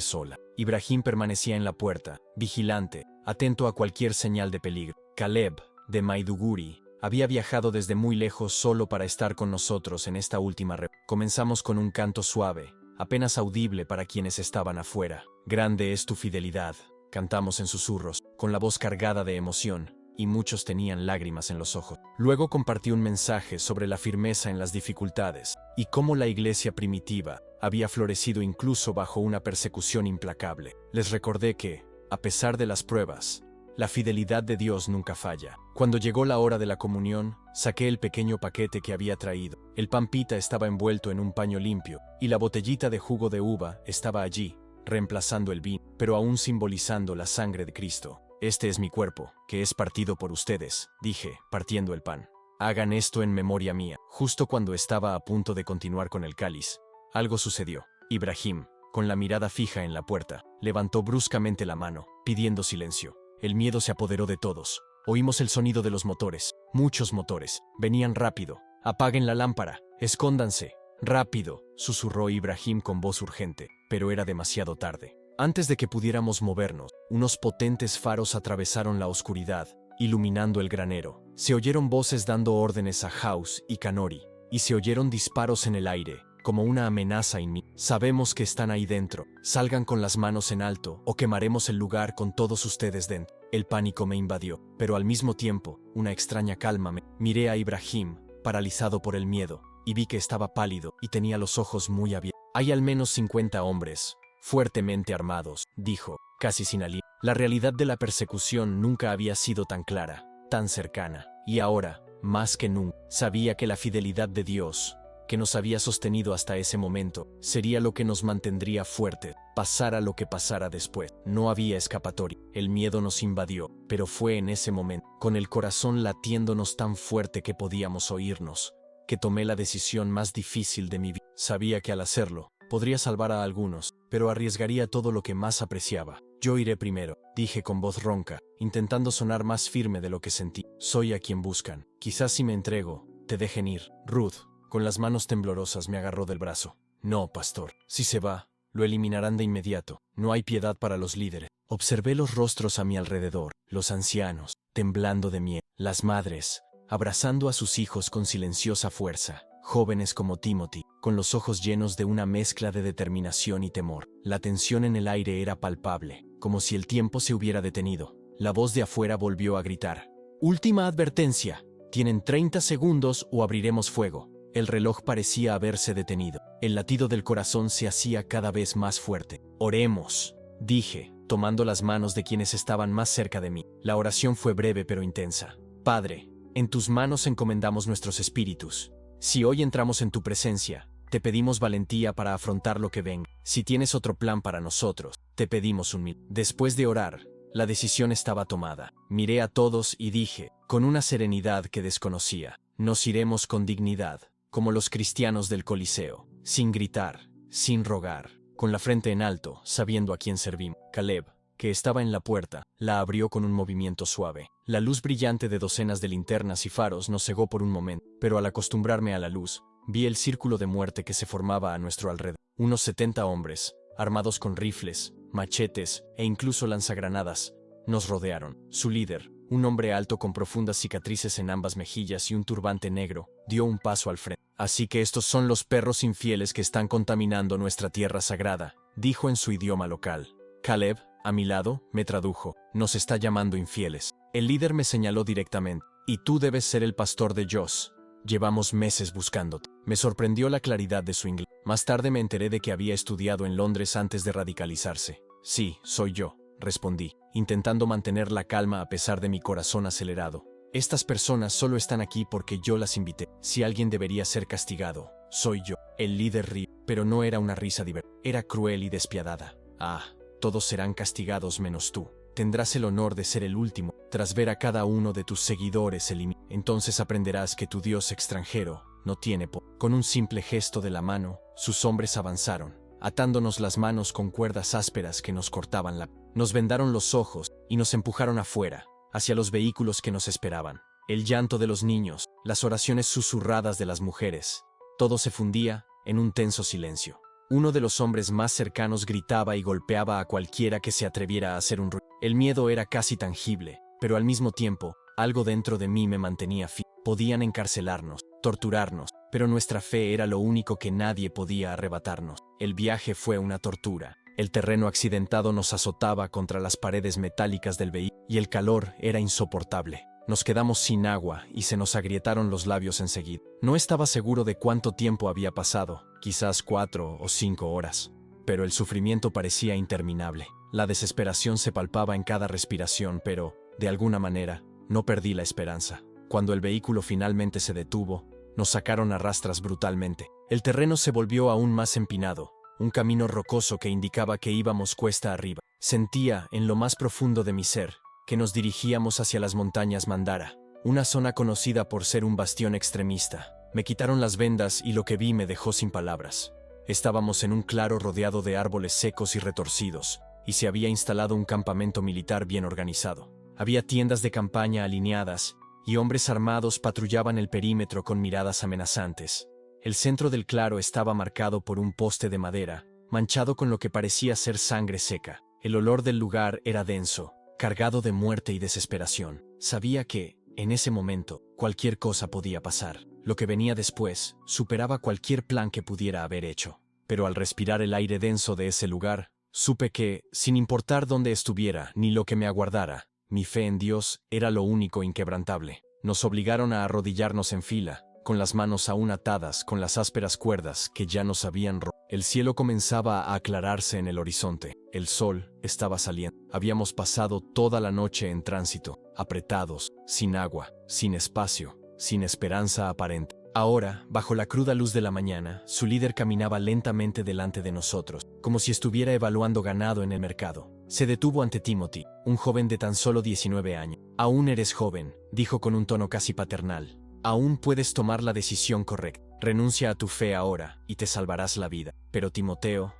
sola. Ibrahim permanecía en la puerta, vigilante, atento a cualquier señal de peligro. Caleb, de Maiduguri, había viajado desde muy lejos solo para estar con nosotros en esta última reunión. Comenzamos con un canto suave, apenas audible para quienes estaban afuera. «Grande es tu fidelidad», cantamos en susurros, con la voz cargada de emoción, y muchos tenían lágrimas en los ojos. Luego compartí un mensaje sobre la firmeza en las dificultades, y cómo la iglesia primitiva había florecido incluso bajo una persecución implacable. Les recordé que, a pesar de las pruebas, La fidelidad de Dios nunca falla. Cuando llegó la hora de la comunión, saqué el pequeño paquete que había traído. El pan pita estaba envuelto en un paño limpio, y la botellita de jugo de uva estaba allí, reemplazando el vino, pero aún simbolizando la sangre de Cristo. Este es mi cuerpo, que es partido por ustedes, dije, partiendo el pan. Hagan esto en memoria mía. Justo cuando estaba a punto de continuar con el cáliz, algo sucedió. Ibrahim, con la mirada fija en la puerta, levantó bruscamente la mano, pidiendo silencio. El miedo se apoderó de todos. Oímos el sonido de los motores. Muchos motores. Venían rápido. Apaguen la lámpara. Escóndanse. Rápido, susurró Ibrahim con voz urgente, pero era demasiado tarde. Antes de que pudiéramos movernos, unos potentes faros atravesaron la oscuridad, iluminando el granero. Se oyeron voces dando órdenes a House y Kanori, y se oyeron disparos en el aire, como una amenaza en mí. Sabemos que están ahí dentro. Salgan con las manos en alto, o quemaremos el lugar con todos ustedes dentro. El pánico me invadió, pero al mismo tiempo, una extraña calma me... Miré a Ibrahim, paralizado por el miedo, y vi que estaba pálido y tenía los ojos muy abiertos. Hay al menos 50 hombres, fuertemente armados, dijo, casi sin aliento. La realidad de la persecución nunca había sido tan clara, tan cercana, y ahora, más que nunca, sabía que la fidelidad de Dios, que nos había sostenido hasta ese momento, sería lo que nos mantendría fuerte, pasara lo que pasara después. No había escapatoria. El miedo nos invadió, pero fue en ese momento, con el corazón latiéndonos tan fuerte que podíamos oírnos, que tomé la decisión más difícil de mi vida. Sabía que al hacerlo, podría salvar a algunos, pero arriesgaría todo lo que más apreciaba. Yo iré primero, dije con voz ronca, intentando sonar más firme de lo que sentí. Soy a quien buscan. Quizás si me entrego, te dejen ir. Ruth, con las manos temblorosas, me agarró del brazo. No, pastor. Si se va, lo eliminarán de inmediato. No hay piedad para los líderes. Observé los rostros a mi alrededor, los ancianos, temblando de miedo, las madres, abrazando a sus hijos con silenciosa fuerza, jóvenes como Timothy, con los ojos llenos de una mezcla de determinación y temor. La tensión en el aire era palpable, como si el tiempo se hubiera detenido. La voz de afuera volvió a gritar. Última advertencia. Tienen 30 segundos o abriremos fuego. El reloj parecía haberse detenido. El latido del corazón se hacía cada vez más fuerte. Oremos, dije, tomando las manos de quienes estaban más cerca de mí. La oración fue breve pero intensa. Padre, en tus manos encomendamos nuestros espíritus. Si hoy entramos en tu presencia, te pedimos valentía para afrontar lo que venga. Si tienes otro plan para nosotros, te pedimos un milagro. Después de orar, la decisión estaba tomada. Miré a todos y dije, con una serenidad que desconocía, nos iremos con dignidad, como los cristianos del Coliseo, sin gritar, sin rogar, con la frente en alto, sabiendo a quién servimos. Caleb, que estaba en la puerta, la abrió con un movimiento suave. La luz brillante de docenas de linternas y faros nos cegó por un momento, pero al acostumbrarme a la luz, vi el círculo de muerte que se formaba a nuestro alrededor. Unos 70 hombres, armados con rifles, machetes e incluso lanzagranadas, nos rodearon. Su líder, un hombre alto con profundas cicatrices en ambas mejillas y un turbante negro, dio un paso al frente. Así que estos son los perros infieles que están contaminando nuestra tierra sagrada, dijo en su idioma local. Caleb, a mi lado, me tradujo, nos está llamando infieles. El líder me señaló directamente, y tú debes ser el pastor de Joss. Llevamos meses buscándote. Me sorprendió la claridad de su inglés. Más tarde me enteré de que había estudiado en Londres antes de radicalizarse. Sí, soy yo, respondí, intentando mantener la calma a pesar de mi corazón acelerado. Estas personas solo están aquí porque yo las invité. Si alguien debería ser castigado, soy yo. El líder rió, pero no era una risa divertida. Era cruel y despiadada. Ah, todos serán castigados menos tú. Tendrás el honor de ser el último, tras ver a cada uno de tus seguidores eliminados. Entonces aprenderás que tu Dios extranjero no tiene poder. Con un simple gesto de la mano, sus hombres avanzaron, atándonos las manos con cuerdas ásperas que nos cortaban la... Nos vendaron los ojos y nos empujaron afuera, hacia los vehículos que nos esperaban. El llanto de los niños, las oraciones susurradas de las mujeres, todo se fundía en un tenso silencio. Uno de los hombres más cercanos gritaba y golpeaba a cualquiera que se atreviera a hacer un ruido. El miedo era casi tangible, pero al mismo tiempo, algo dentro de mí me mantenía firme. Podían encarcelarnos, torturarnos, pero nuestra fe era lo único que nadie podía arrebatarnos. El viaje fue una tortura. El terreno accidentado nos azotaba contra las paredes metálicas del vehículo, y el calor era insoportable. Nos quedamos sin agua y se nos agrietaron los labios enseguida. No estaba seguro de cuánto tiempo había pasado, quizás 4 o 5 horas. Pero el sufrimiento parecía interminable. La desesperación se palpaba en cada respiración, pero De alguna manera, no perdí la esperanza. Cuando el vehículo finalmente se detuvo, nos sacaron a rastras brutalmente. El terreno se volvió aún más empinado, un camino rocoso que indicaba que íbamos cuesta arriba. Sentía, en lo más profundo de mi ser, que nos dirigíamos hacia las montañas Mandara, una zona conocida por ser un bastión extremista. Me quitaron las vendas y lo que vi me dejó sin palabras. Estábamos en un claro rodeado de árboles secos y retorcidos, y se había instalado un campamento militar bien organizado. Había tiendas de campaña alineadas, y hombres armados patrullaban el perímetro con miradas amenazantes. El centro del claro estaba marcado por un poste de madera, manchado con lo que parecía ser sangre seca. El olor del lugar era denso, cargado de muerte y desesperación. Sabía que, en ese momento, cualquier cosa podía pasar. Lo que venía después superaba cualquier plan que pudiera haber hecho. Pero al respirar el aire denso de ese lugar, supe que, sin importar dónde estuviera ni lo que me aguardara, mi fe en Dios era lo único inquebrantable. Nos obligaron a arrodillarnos en fila, con las manos aún atadas con las ásperas cuerdas que ya nos habían roto. El cielo comenzaba a aclararse en el horizonte. El sol estaba saliendo. Habíamos pasado toda la noche en tránsito, apretados, sin agua, sin espacio, sin esperanza aparente. Ahora, bajo la cruda luz de la mañana, su líder caminaba lentamente delante de nosotros, como si estuviera evaluando ganado en el mercado. Se detuvo ante Timothy, un joven de tan solo 19 años. «Aún eres joven», dijo con un tono casi paternal. «Aún puedes tomar la decisión correcta. Renuncia a tu fe ahora, y te salvarás la vida». Pero Timoteo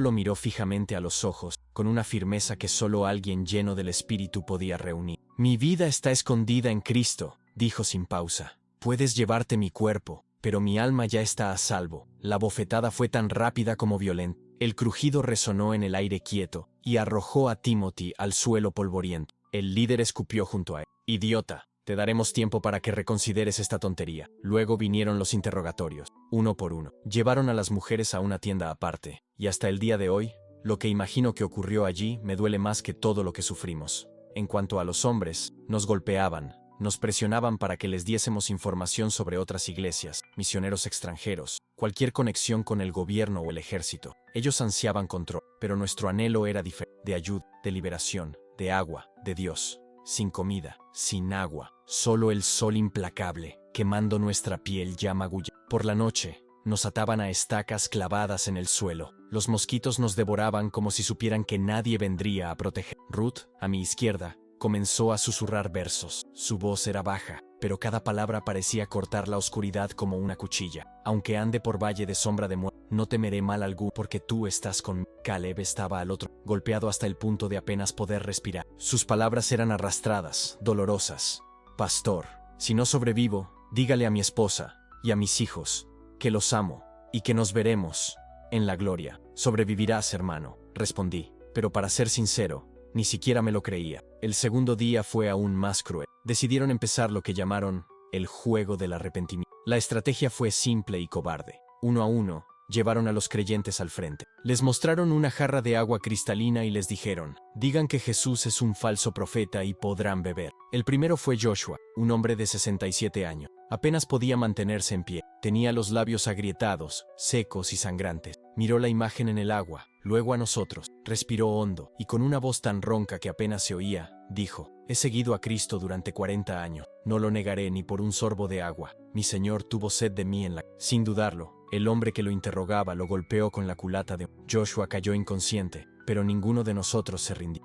lo miró fijamente a los ojos, con una firmeza que solo alguien lleno del Espíritu podía reunir. «Mi vida está escondida en Cristo», dijo sin pausa. «Puedes llevarte mi cuerpo, pero mi alma ya está a salvo». La bofetada fue tan rápida como violenta. El crujido resonó en el aire quieto, y arrojó a Timothy al suelo polvoriento. El líder escupió junto a él. «Idiota, te daremos tiempo para que reconsideres esta tontería». Luego vinieron los interrogatorios, uno por uno. Llevaron a las mujeres a una tienda aparte, y hasta el día de hoy, lo que imagino que ocurrió allí me duele más que todo lo que sufrimos. En cuanto a los hombres, nos golpeaban, nos presionaban para que les diésemos información sobre otras iglesias, misioneros extranjeros, cualquier conexión con el gobierno o el ejército. Ellos ansiaban control, pero nuestro anhelo era diferente, de ayuda, de liberación, de agua, de Dios. Sin comida, sin agua, solo el sol implacable, quemando nuestra piel ya magulla. Por la noche, nos ataban a estacas clavadas en el suelo. Los mosquitos nos devoraban como si supieran que nadie vendría a proteger. Ruth, a mi izquierda, comenzó a susurrar versos. Su voz era baja, pero cada palabra parecía cortar la oscuridad como una cuchilla. «Aunque ande por valle de sombra de muerte, no temeré mal alguno, porque tú estás conmigo». Caleb estaba al otro, golpeado hasta el punto de apenas poder respirar. Sus palabras eran arrastradas, dolorosas. «Pastor, si no sobrevivo, dígale a mi esposa y a mis hijos que los amo y que nos veremos en la gloria». «Sobrevivirás, hermano», respondí, pero para ser sincero, ni siquiera me lo creía. El segundo día fue aún más cruel. Decidieron empezar lo que llamaron el juego del arrepentimiento. La estrategia fue simple y cobarde. Uno a uno, llevaron a los creyentes al frente. Les mostraron una jarra de agua cristalina y les dijeron: «Digan que Jesús es un falso profeta y podrán beber». El primero fue Joshua, un hombre de 67 años. Apenas podía mantenerse en pie. Tenía los labios agrietados, secos y sangrantes. Miró la imagen en el agua, luego a nosotros, respiró hondo, y con una voz tan ronca que apenas se oía, dijo: «He seguido a Cristo durante 40 años. No lo negaré ni por un sorbo de agua. Mi Señor tuvo sed de mí en la...». Sin dudarlo, el hombre que lo interrogaba lo golpeó con la culata de... Joshua cayó inconsciente, pero ninguno de nosotros se rindió.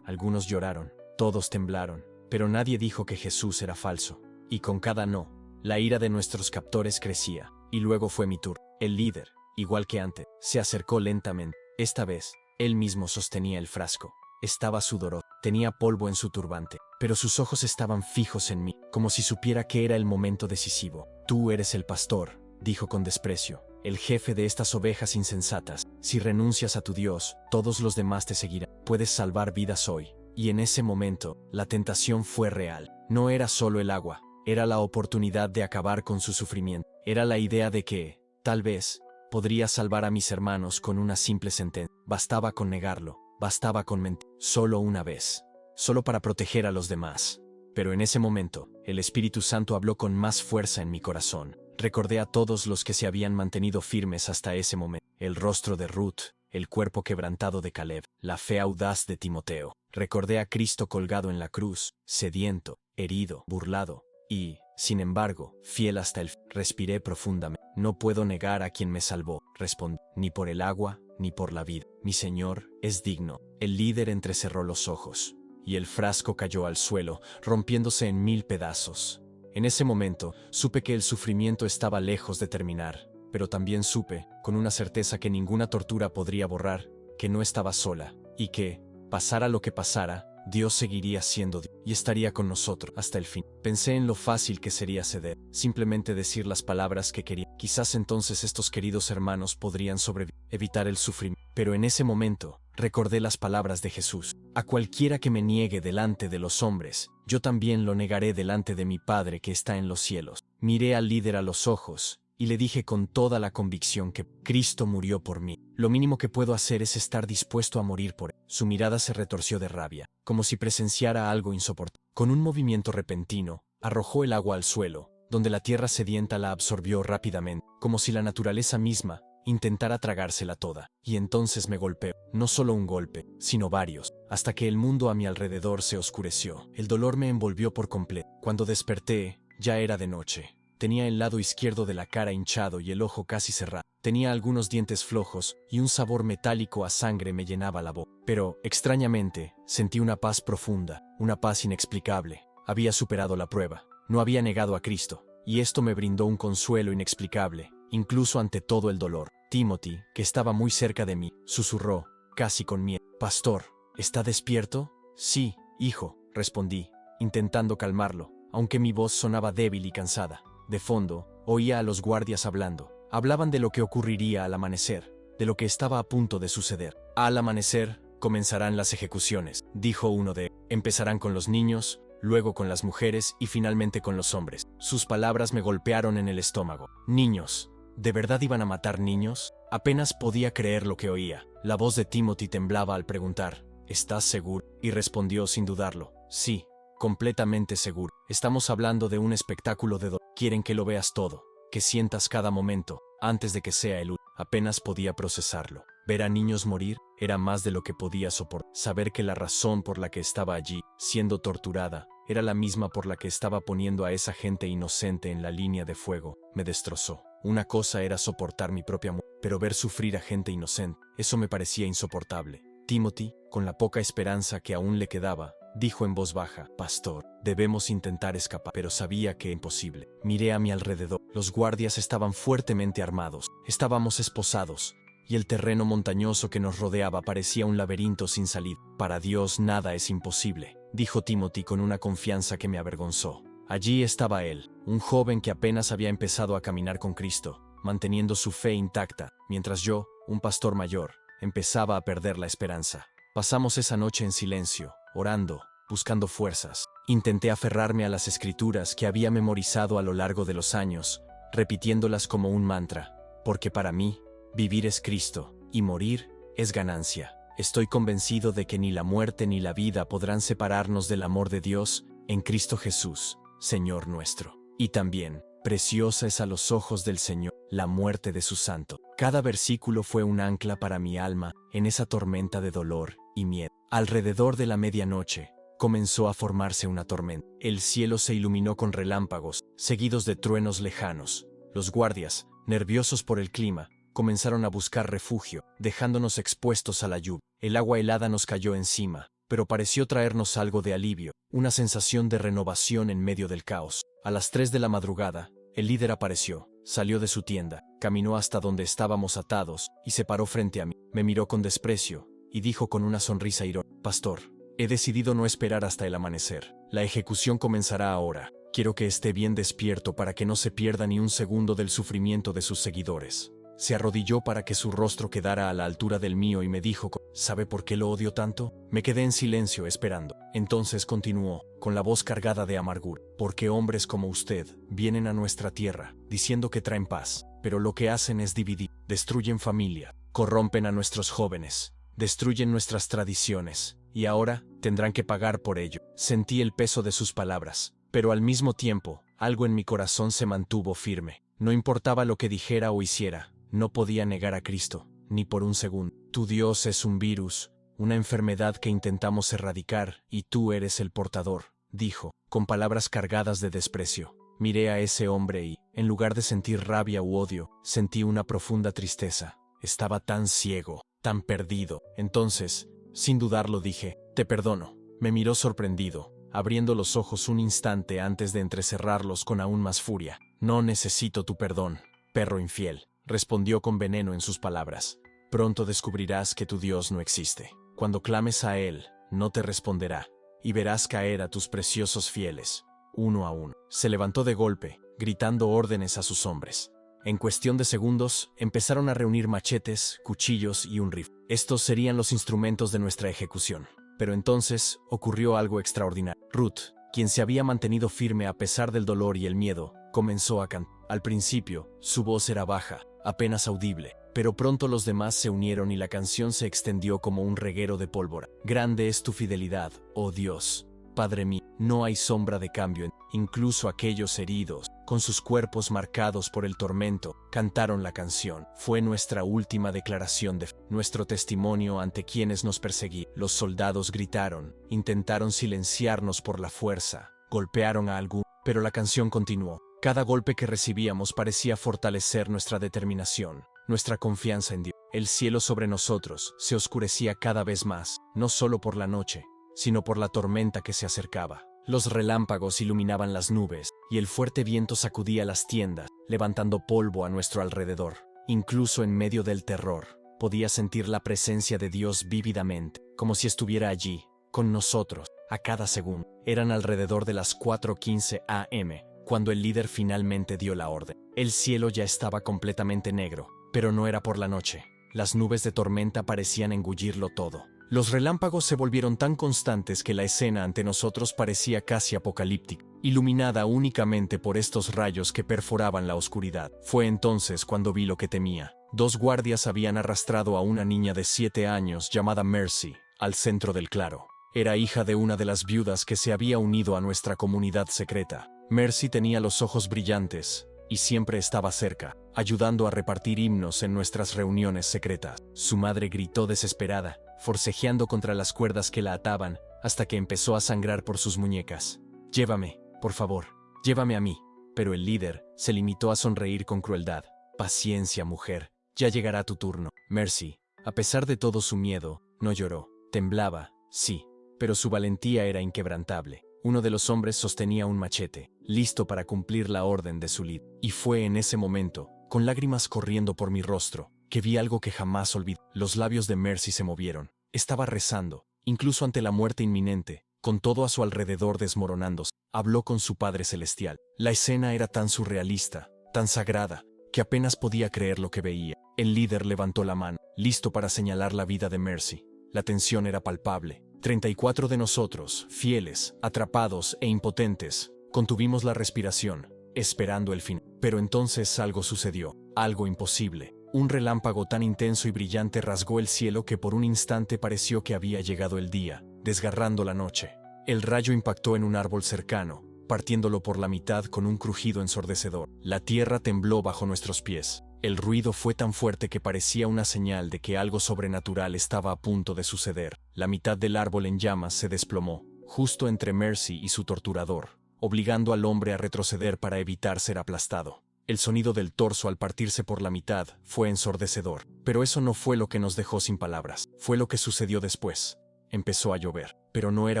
Algunos lloraron, todos temblaron, pero nadie dijo que Jesús era falso. Y con cada no, la ira de nuestros captores crecía. Y luego fue mi turno. El líder, igual que antes, se acercó lentamente. Esta vez, él mismo sostenía el frasco. Estaba sudoroso, tenía polvo en su turbante, pero sus ojos estaban fijos en mí, como si supiera que era el momento decisivo. «Tú eres el pastor», dijo con desprecio, «el jefe de estas ovejas insensatas. Si renuncias a tu Dios, todos los demás te seguirán. Puedes salvar vidas hoy». Y en ese momento, la tentación fue real. No era solo el agua, era la oportunidad de acabar con su sufrimiento. Era la idea de que, tal vez, podría salvar a mis hermanos con una simple sentencia. Bastaba con negarlo, bastaba con mentir. Solo una vez, solo para proteger a los demás. Pero en ese momento, el Espíritu Santo habló con más fuerza en mi corazón. Recordé a todos los que se habían mantenido firmes hasta ese momento. El rostro de Ruth, el cuerpo quebrantado de Caleb, la fe audaz de Timoteo. Recordé a Cristo colgado en la cruz, sediento, herido, burlado, y, sin embargo, fiel hasta el fin. Respiré profundamente. No puedo negar a quien me salvó, respondí, ni por el agua, ni por la vida. Mi Señor es digno. El líder entrecerró los ojos, y el frasco cayó al suelo, rompiéndose en 1000 pedazos. En ese momento, supe que el sufrimiento estaba lejos de terminar, pero también supe, con una certeza que ninguna tortura podría borrar, que no estaba sola, y que, pasara lo que pasara, Dios seguiría siendo Dios y estaría con nosotros hasta el fin. Pensé en lo fácil que sería ceder, simplemente decir las palabras que quería. Quizás entonces estos queridos hermanos podrían sobrevivir, evitar el sufrimiento. Pero en ese momento, recordé las palabras de Jesús. A cualquiera que me niegue delante de los hombres, yo también lo negaré delante de mi Padre que está en los cielos. Miré al líder a los ojos, y le dije con toda la convicción que Cristo murió por mí. Lo mínimo que puedo hacer es estar dispuesto a morir por él. Su mirada se retorció de rabia, como si presenciara algo insoportable. Con un movimiento repentino, arrojó el agua al suelo, donde la tierra sedienta la absorbió rápidamente, como si la naturaleza misma intentara tragársela toda. Y entonces me golpeó, no solo un golpe, sino varios, hasta que el mundo a mi alrededor se oscureció. El dolor me envolvió por completo. Cuando desperté, ya era de noche. Tenía el lado izquierdo de la cara hinchado y el ojo casi cerrado. Tenía algunos dientes flojos y un sabor metálico a sangre me llenaba la boca. Pero, extrañamente, sentí una paz profunda, una paz inexplicable. Había superado la prueba. No había negado a Cristo. Y esto me brindó un consuelo inexplicable, incluso ante todo el dolor. Timothy, que estaba muy cerca de mí, susurró, casi con miedo. «Pastor, ¿está despierto?» «Sí, hijo», respondí, intentando calmarlo, aunque mi voz sonaba débil y cansada. De fondo, oía a los guardias hablando. Hablaban de lo que ocurriría al amanecer, de lo que estaba a punto de suceder. Al amanecer, comenzarán las ejecuciones, dijo uno de ellos. Empezarán con los niños, luego con las mujeres y finalmente con los hombres. Sus palabras me golpearon en el estómago. Niños. ¿De verdad iban a matar niños? Apenas podía creer lo que oía. La voz de Timothy temblaba al preguntar, ¿estás seguro? Y respondió sin dudarlo, sí. Completamente seguro. Estamos hablando de un espectáculo de dolor. Quieren que lo veas todo, que sientas cada momento, antes de que sea el último. Apenas podía procesarlo. Ver a niños morir era más de lo que podía soportar. Saber que la razón por la que estaba allí, siendo torturada, era la misma por la que estaba poniendo a esa gente inocente en la línea de fuego, me destrozó. Una cosa era soportar mi propia muerte, pero ver sufrir a gente inocente, eso me parecía insoportable. Timothy, con la poca esperanza que aún le quedaba, dijo en voz baja, «Pastor, debemos intentar escapar», pero sabía que imposible. Miré a mi alrededor. Los guardias estaban fuertemente armados. Estábamos esposados, y el terreno montañoso que nos rodeaba parecía un laberinto sin salida. «Para Dios nada es imposible», dijo Timothy con una confianza que me avergonzó. Allí estaba él, un joven que apenas había empezado a caminar con Cristo, manteniendo su fe intacta, mientras yo, un pastor mayor, empezaba a perder la esperanza. Pasamos esa noche en silencio, orando, buscando fuerzas. Intenté aferrarme a las escrituras que había memorizado a lo largo de los años, repitiéndolas como un mantra, porque para mí, vivir es Cristo, y morir es ganancia. Estoy convencido de que ni la muerte ni la vida podrán separarnos del amor de Dios en Cristo Jesús, Señor nuestro. Y también, preciosa es a los ojos del Señor la muerte de su santo. Cada versículo fue un ancla para mi alma en esa tormenta de dolor y miedo. Alrededor de la medianoche, comenzó a formarse una tormenta. El cielo se iluminó con relámpagos, seguidos de truenos lejanos. Los guardias, nerviosos por el clima, comenzaron a buscar refugio, dejándonos expuestos a la lluvia. El agua helada nos cayó encima, pero pareció traernos algo de alivio, una sensación de renovación en medio del caos. A las 3 de la madrugada, el líder apareció, salió de su tienda, caminó hasta donde estábamos atados y se paró frente a mí. Me miró con desprecio y dijo con una sonrisa irónica, «Pastor, he decidido no esperar hasta el amanecer. La ejecución comenzará ahora. Quiero que esté bien despierto para que no se pierda ni un segundo del sufrimiento de sus seguidores». Se arrodilló para que su rostro quedara a la altura del mío y me dijo, «¿Sabe por qué lo odio tanto?» Me quedé en silencio esperando. Entonces continuó, con la voz cargada de amargura, «Porque hombres como usted vienen a nuestra tierra, diciendo que traen paz, pero lo que hacen es dividir, destruyen familia, corrompen a nuestros jóvenes, destruyen nuestras tradiciones, y ahora tendrán que pagar por ello». Sentí el peso de sus palabras, pero al mismo tiempo, algo en mi corazón se mantuvo firme. No importaba lo que dijera o hiciera, no podía negar a Cristo, ni por un segundo. «Tu Dios es un virus», una enfermedad que intentamos erradicar y tú eres el portador, dijo, con palabras cargadas de desprecio. Miré a ese hombre y, en lugar de sentir rabia u odio, sentí una profunda tristeza. Estaba tan ciego, tan perdido. Entonces, sin dudarlo dije, te perdono. Me miró sorprendido, abriendo los ojos un instante antes de entrecerrarlos con aún más furia. No necesito tu perdón, perro infiel, respondió con veneno en sus palabras. Pronto descubrirás que tu Dios no existe. Cuando clames a Él, no te responderá, y verás caer a tus preciosos fieles, uno a uno. Se levantó de golpe, gritando órdenes a sus hombres. En cuestión de segundos, empezaron a reunir machetes, cuchillos y un rifle. Estos serían los instrumentos de nuestra ejecución. Pero entonces ocurrió algo extraordinario. Ruth, quien se había mantenido firme a pesar del dolor y el miedo, comenzó a cantar. Al principio, su voz era baja, apenas audible, pero pronto los demás se unieron y la canción se extendió como un reguero de pólvora. Grande es tu fidelidad, oh Dios. Padre mío, no hay sombra de cambio incluso aquellos heridos, con sus cuerpos marcados por el tormento, cantaron la canción. Fue nuestra última declaración de fe, nuestro testimonio ante quienes nos perseguían. Los soldados gritaron, intentaron silenciarnos por la fuerza, golpearon a algunos, pero la canción continuó. Cada golpe que recibíamos parecía fortalecer nuestra determinación, nuestra confianza en Dios. El cielo sobre nosotros se oscurecía cada vez más, no solo por la noche, sino por la tormenta que se acercaba. Los relámpagos iluminaban las nubes, y el fuerte viento sacudía las tiendas, levantando polvo a nuestro alrededor. Incluso en medio del terror, podía sentir la presencia de Dios vívidamente, como si estuviera allí, con nosotros, a cada segundo. Eran alrededor de las 4:15 a.m., cuando el líder finalmente dio la orden. El cielo ya estaba completamente negro, pero no era por la noche. Las nubes de tormenta parecían engullirlo todo. Los relámpagos se volvieron tan constantes que la escena ante nosotros parecía casi apocalíptica, iluminada únicamente por estos rayos que perforaban la oscuridad. Fue entonces cuando vi lo que temía. 2 guardias habían arrastrado a una niña de 7 años llamada Mercy al centro del claro. Era hija de una de las viudas que se había unido a nuestra comunidad secreta. Mercy tenía los ojos brillantes y siempre estaba cerca, ayudando a repartir himnos en nuestras reuniones secretas. Su madre gritó desesperada, forcejeando contra las cuerdas que la ataban, hasta que empezó a sangrar por sus muñecas. Llévame, por favor, llévame a mí. Pero el líder se limitó a sonreír con crueldad. Paciencia, mujer, ya llegará tu turno. Mercy, a pesar de todo su miedo, no lloró. Temblaba, sí, pero su valentía era inquebrantable. Uno de los hombres sostenía un machete, listo para cumplir la orden de su líder. Y fue en ese momento, con lágrimas corriendo por mi rostro, que vi algo que jamás olvidé. Los labios de Mercy se movieron. Estaba rezando, incluso ante la muerte inminente, con todo a su alrededor desmoronándose. Habló con su Padre Celestial. La escena era tan surrealista, tan sagrada, que apenas podía creer lo que veía. El líder levantó la mano, listo para señalar la vida de Mercy. La tensión era palpable. 34 de nosotros, fieles, atrapados e impotentes, contuvimos la respiración, esperando el fin. Pero entonces algo sucedió, algo imposible. Un relámpago tan intenso y brillante rasgó el cielo que por un instante pareció que había llegado el día, desgarrando la noche. El rayo impactó en un árbol cercano, partiéndolo por la mitad con un crujido ensordecedor. La tierra tembló bajo nuestros pies. El ruido fue tan fuerte que parecía una señal de que algo sobrenatural estaba a punto de suceder. La mitad del árbol en llamas se desplomó, justo entre Mercy y su torturador, obligando al hombre a retroceder para evitar ser aplastado. El sonido del torso al partirse por la mitad fue ensordecedor, pero eso no fue lo que nos dejó sin palabras. Fue lo que sucedió después. Empezó a llover, pero no era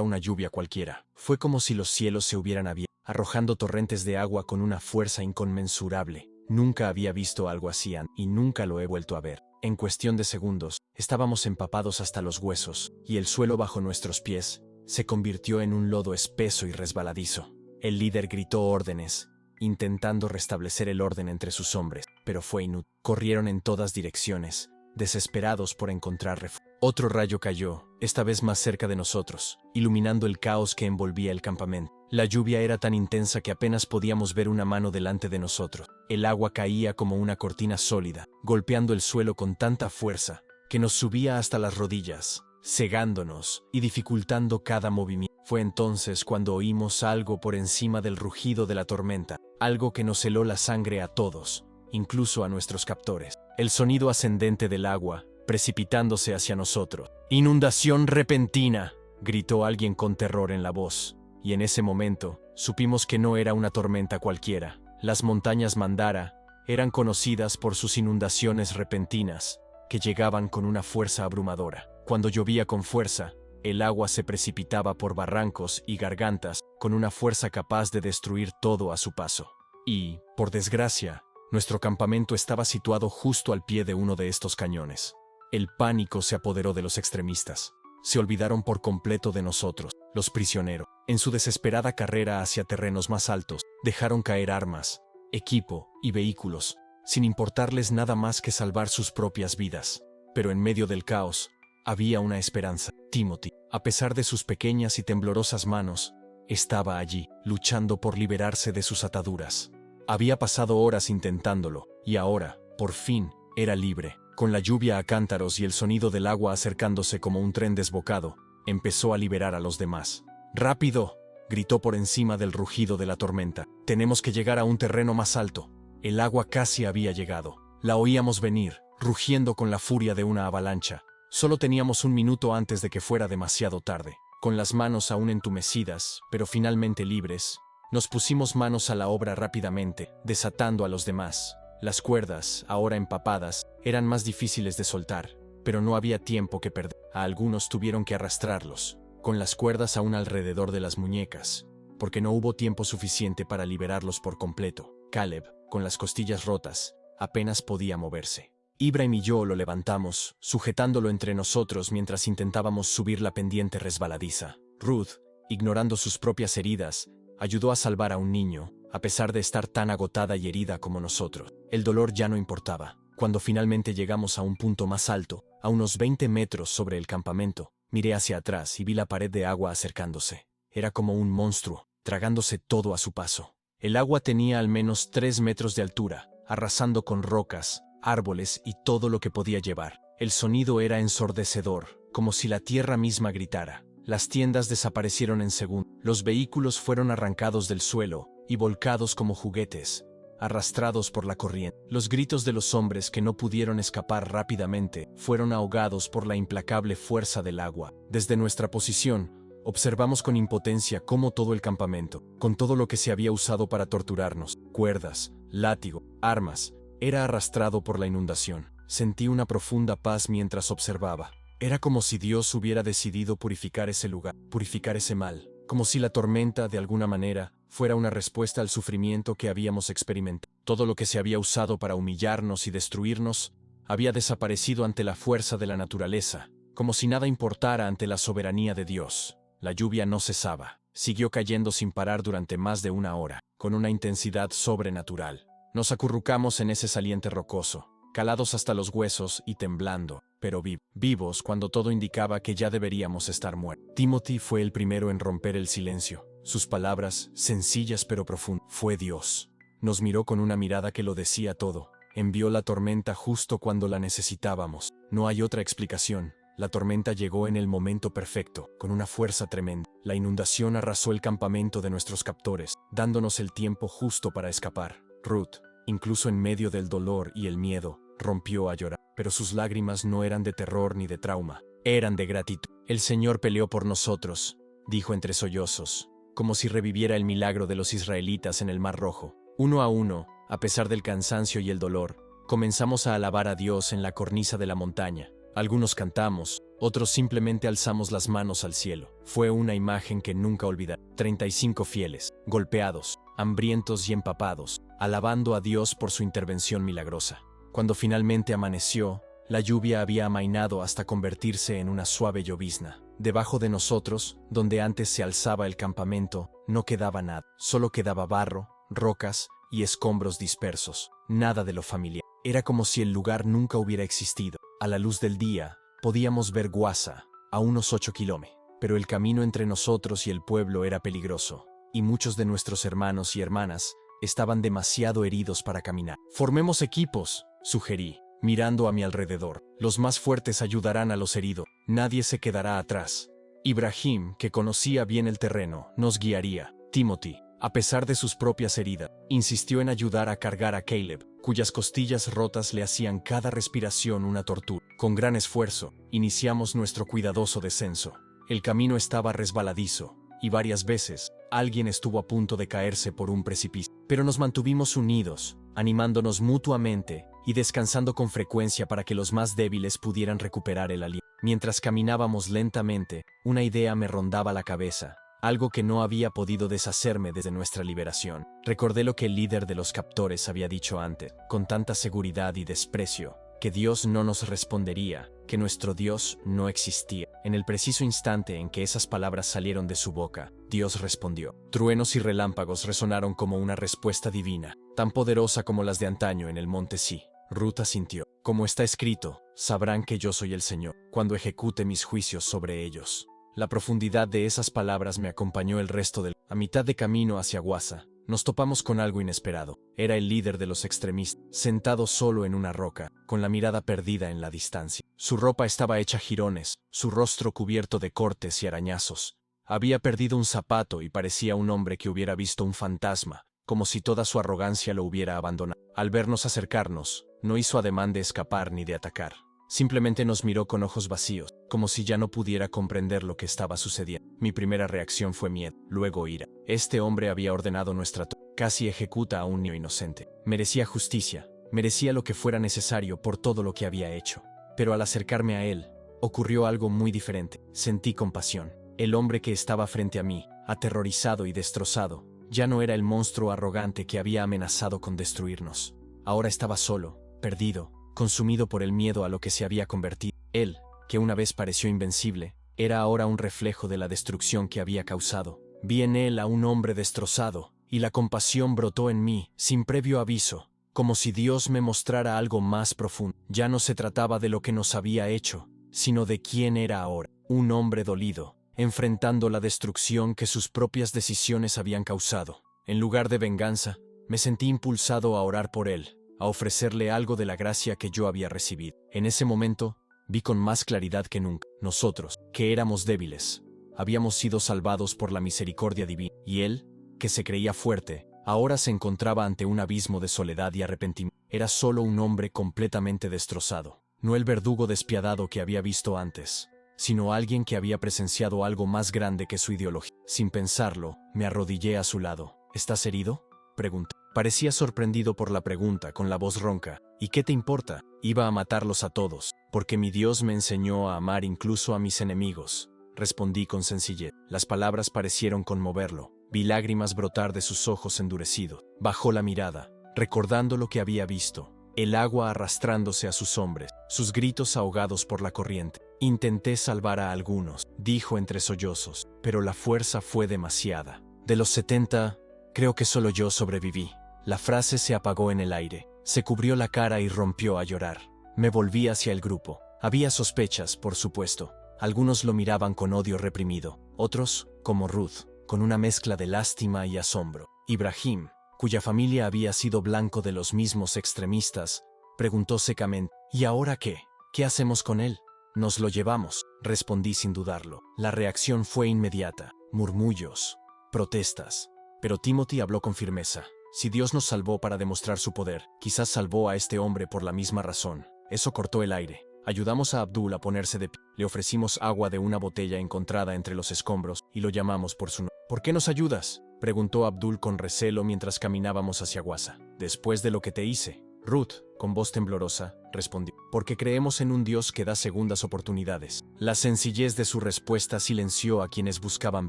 una lluvia cualquiera. Fue como si los cielos se hubieran abierto, arrojando torrentes de agua con una fuerza inconmensurable. Nunca había visto algo así antes, y nunca lo he vuelto a ver. En cuestión de segundos, estábamos empapados hasta los huesos, y el suelo bajo nuestros pies se convirtió en un lodo espeso y resbaladizo. El líder gritó órdenes, intentando restablecer el orden entre sus hombres, pero fue inútil. Corrieron en todas direcciones, desesperados por encontrar refugio. Otro rayo cayó, esta vez más cerca de nosotros, iluminando el caos que envolvía el campamento. La lluvia era tan intensa que apenas podíamos ver una mano delante de nosotros. El agua caía como una cortina sólida, golpeando el suelo con tanta fuerza que nos subía hasta las rodillas, cegándonos y dificultando cada movimiento. Fue entonces cuando oímos algo por encima del rugido de la tormenta, algo que nos heló la sangre a todos, incluso a nuestros captores. El sonido ascendente del agua precipitándose hacia nosotros. «¡Inundación repentina!», gritó alguien con terror en la voz. Y en ese momento, supimos que no era una tormenta cualquiera. Las montañas Mandara eran conocidas por sus inundaciones repentinas, que llegaban con una fuerza abrumadora. Cuando llovía con fuerza, el agua se precipitaba por barrancos y gargantas con una fuerza capaz de destruir todo a su paso. Y, por desgracia, nuestro campamento estaba situado justo al pie de uno de estos cañones. El pánico se apoderó de los extremistas. Se olvidaron por completo de nosotros, los prisioneros. En su desesperada carrera hacia terrenos más altos, dejaron caer armas, equipo y vehículos, sin importarles nada más que salvar sus propias vidas. Pero en medio del caos, había una esperanza. Timothy, a pesar de sus pequeñas y temblorosas manos, estaba allí, luchando por liberarse de sus ataduras. Había pasado horas intentándolo, y ahora, por fin, era libre. Con la lluvia a cántaros y el sonido del agua acercándose como un tren desbocado, empezó a liberar a los demás. «¡Rápido!», gritó por encima del rugido de la tormenta. «Tenemos que llegar a un terreno más alto». El agua casi había llegado. La oíamos venir, rugiendo con la furia de una avalancha. Solo teníamos un minuto antes de que fuera demasiado tarde. Con las manos aún entumecidas, pero finalmente libres, nos pusimos manos a la obra rápidamente, desatando a los demás. Las cuerdas, ahora empapadas, eran más difíciles de soltar, pero no había tiempo que perder. A algunos tuvieron que arrastrarlos, con las cuerdas aún alrededor de las muñecas, porque no hubo tiempo suficiente para liberarlos por completo. Caleb, con las costillas rotas, apenas podía moverse. Ibrahim y yo lo levantamos, sujetándolo entre nosotros mientras intentábamos subir la pendiente resbaladiza. Ruth, ignorando sus propias heridas, ayudó a salvar a un niño, a pesar de estar tan agotada y herida como nosotros. El dolor ya no importaba. Cuando finalmente llegamos a un punto más alto, a unos 20 metros sobre el campamento, miré hacia atrás y vi la pared de agua acercándose. Era como un monstruo, tragándose todo a su paso. El agua tenía al menos 3 metros de altura, arrasando con rocas, árboles y todo lo que podía llevar. El sonido era ensordecedor, como si la tierra misma gritara. Las tiendas desaparecieron en segundos. Los vehículos fueron arrancados del suelo y volcados como juguetes, arrastrados por la corriente. Los gritos de los hombres que no pudieron escapar rápidamente fueron ahogados por la implacable fuerza del agua. Desde nuestra posición, observamos con impotencia cómo todo el campamento, con todo lo que se había usado para torturarnos, cuerdas, látigo, armas, era arrastrado por la inundación. Sentí una profunda paz mientras observaba. Era como si Dios hubiera decidido purificar ese lugar, purificar ese mal, como si la tormenta, de alguna manera, fuera una respuesta al sufrimiento que habíamos experimentado. Todo lo que se había usado para humillarnos y destruirnos había desaparecido ante la fuerza de la naturaleza, como si nada importara ante la soberanía de Dios. La lluvia no cesaba. Siguió cayendo sin parar durante más de una hora, con una intensidad sobrenatural. Nos acurrucamos en ese saliente rocoso, calados hasta los huesos y temblando, pero vivos cuando todo indicaba que ya deberíamos estar muertos. Timothy fue el primero en romper el silencio. Sus palabras, sencillas pero profundas, fue Dios. Nos miró con una mirada que lo decía todo. Envió la tormenta justo cuando la necesitábamos. No hay otra explicación. La tormenta llegó en el momento perfecto, con una fuerza tremenda. La inundación arrasó el campamento de nuestros captores, dándonos el tiempo justo para escapar. Ruth, incluso en medio del dolor y el miedo, rompió a llorar. Pero sus lágrimas no eran de terror ni de trauma, eran de gratitud. «El Señor peleó por nosotros», dijo entre sollozos, como si reviviera el milagro de los israelitas en el Mar Rojo. Uno a uno, a pesar del cansancio y el dolor, comenzamos a alabar a Dios en la cornisa de la montaña. Algunos cantamos, otros simplemente alzamos las manos al cielo. Fue una imagen que nunca olvidaré. 35 fieles, golpeados, hambrientos y empapados, alabando a Dios por su intervención milagrosa. Cuando finalmente amaneció, la lluvia había amainado hasta convertirse en una suave llovizna. Debajo de nosotros, donde antes se alzaba el campamento, no quedaba nada. Solo quedaba barro, rocas y escombros dispersos. Nada de lo familiar. Era como si el lugar nunca hubiera existido. A la luz del día, podíamos ver Gaza, a unos 8 kilómetros. Pero el camino entre nosotros y el pueblo era peligroso, y muchos de nuestros hermanos y hermanas estaban demasiado heridos para caminar. «Formemos equipos», sugerí, mirando a mi alrededor. «Los más fuertes ayudarán a los heridos. Nadie se quedará atrás. Ibrahim, que conocía bien el terreno, nos guiaría. Timothy, A pesar de sus propias heridas, insistió en ayudar a cargar a Caleb, cuyas costillas rotas le hacían cada respiración una tortura. Con gran esfuerzo, iniciamos nuestro cuidadoso descenso. El camino estaba resbaladizo, y varias veces, alguien estuvo a punto de caerse por un precipicio. Pero nos mantuvimos unidos, animándonos mutuamente y descansando con frecuencia para que los más débiles pudieran recuperar el aliento. Mientras caminábamos lentamente, una idea me rondaba la cabeza. Algo que no había podido deshacerme desde nuestra liberación. Recordé lo que el líder de los captores había dicho antes, con tanta seguridad y desprecio, que Dios no nos respondería, que nuestro Dios no existía. En el preciso instante en que esas palabras salieron de su boca, Dios respondió. Truenos y relámpagos resonaron como una respuesta divina, tan poderosa como las de antaño en el monte Sí. Ruth asintió. Como está escrito, sabrán que yo soy el Señor, cuando ejecute mis juicios sobre ellos. La profundidad de esas palabras me acompañó el resto del... A mitad de camino hacia Guasa, nos topamos con algo inesperado. Era el líder de los extremistas, sentado solo en una roca, con la mirada perdida en la distancia. Su ropa estaba hecha jirones, su rostro cubierto de cortes y arañazos. Había perdido un zapato y parecía un hombre que hubiera visto un fantasma, como si toda su arrogancia lo hubiera abandonado. Al vernos acercarnos, no hizo ademán de escapar ni de atacar. Simplemente nos miró con ojos vacíos, como si ya no pudiera comprender lo que estaba sucediendo. Mi primera reacción fue miedo, luego ira. Este hombre había ordenado nuestra casi ejecuta a un niño inocente. Merecía justicia, merecía lo que fuera necesario por todo lo que había hecho. Pero al acercarme a él, ocurrió algo muy diferente. Sentí compasión. El hombre que estaba frente a mí, aterrorizado y destrozado, ya no era el monstruo arrogante que había amenazado con destruirnos. Ahora estaba solo, perdido, consumido por el miedo a lo que se había convertido. Él, que una vez pareció invencible, era ahora un reflejo de la destrucción que había causado. Vi en él a un hombre destrozado, y la compasión brotó en mí, sin previo aviso, como si Dios me mostrara algo más profundo. Ya no se trataba de lo que nos había hecho, sino de quién era ahora. Un hombre dolido, enfrentando la destrucción que sus propias decisiones habían causado. En lugar de venganza, me sentí impulsado a orar por él, a ofrecerle algo de la gracia que yo había recibido. En ese momento, vi con más claridad que nunca. Nosotros, que éramos débiles, habíamos sido salvados por la misericordia divina, y él, que se creía fuerte, ahora se encontraba ante un abismo de soledad y arrepentimiento. Era solo un hombre completamente destrozado, no el verdugo despiadado que había visto antes, sino alguien que había presenciado algo más grande que su ideología. Sin pensarlo, me arrodillé a su lado. ¿Estás herido?, pregunté. Parecía sorprendido por la pregunta, con la voz ronca. ¿Y qué te importa? Iba a matarlos a todos, porque mi Dios me enseñó a amar incluso a mis enemigos, respondí con sencillez. Las palabras parecieron conmoverlo. Vi lágrimas brotar de sus ojos endurecidos. Bajó la mirada, recordando lo que había visto. El agua arrastrándose a sus hombres, sus gritos ahogados por la corriente. Intenté salvar a algunos, dijo entre sollozos, pero la fuerza fue demasiada. De los 70, creo que solo yo sobreviví. La frase se apagó en el aire, se cubrió la cara y rompió a llorar. Me volví hacia el grupo. Había sospechas, por supuesto. Algunos lo miraban con odio reprimido, otros, como Ruth, con una mezcla de lástima y asombro. Ibrahim, cuya familia había sido blanco de los mismos extremistas, preguntó secamente, ¿y ahora qué? ¿Qué hacemos con él? Nos lo llevamos, respondí sin dudarlo. La reacción fue inmediata, murmullos, protestas. Pero Timothy habló con firmeza. Si Dios nos salvó para demostrar su poder, quizás salvó a este hombre por la misma razón. Eso cortó el aire. Ayudamos a Abdul a ponerse de pie. Le ofrecimos agua de una botella encontrada entre los escombros y lo llamamos por su nombre. ¿Por qué nos ayudas?, preguntó Abdul con recelo mientras caminábamos hacia Guasa. Después de lo que te hice. Ruth, con voz temblorosa, respondió. Porque creemos en un Dios que da segundas oportunidades. La sencillez de su respuesta silenció a quienes buscaban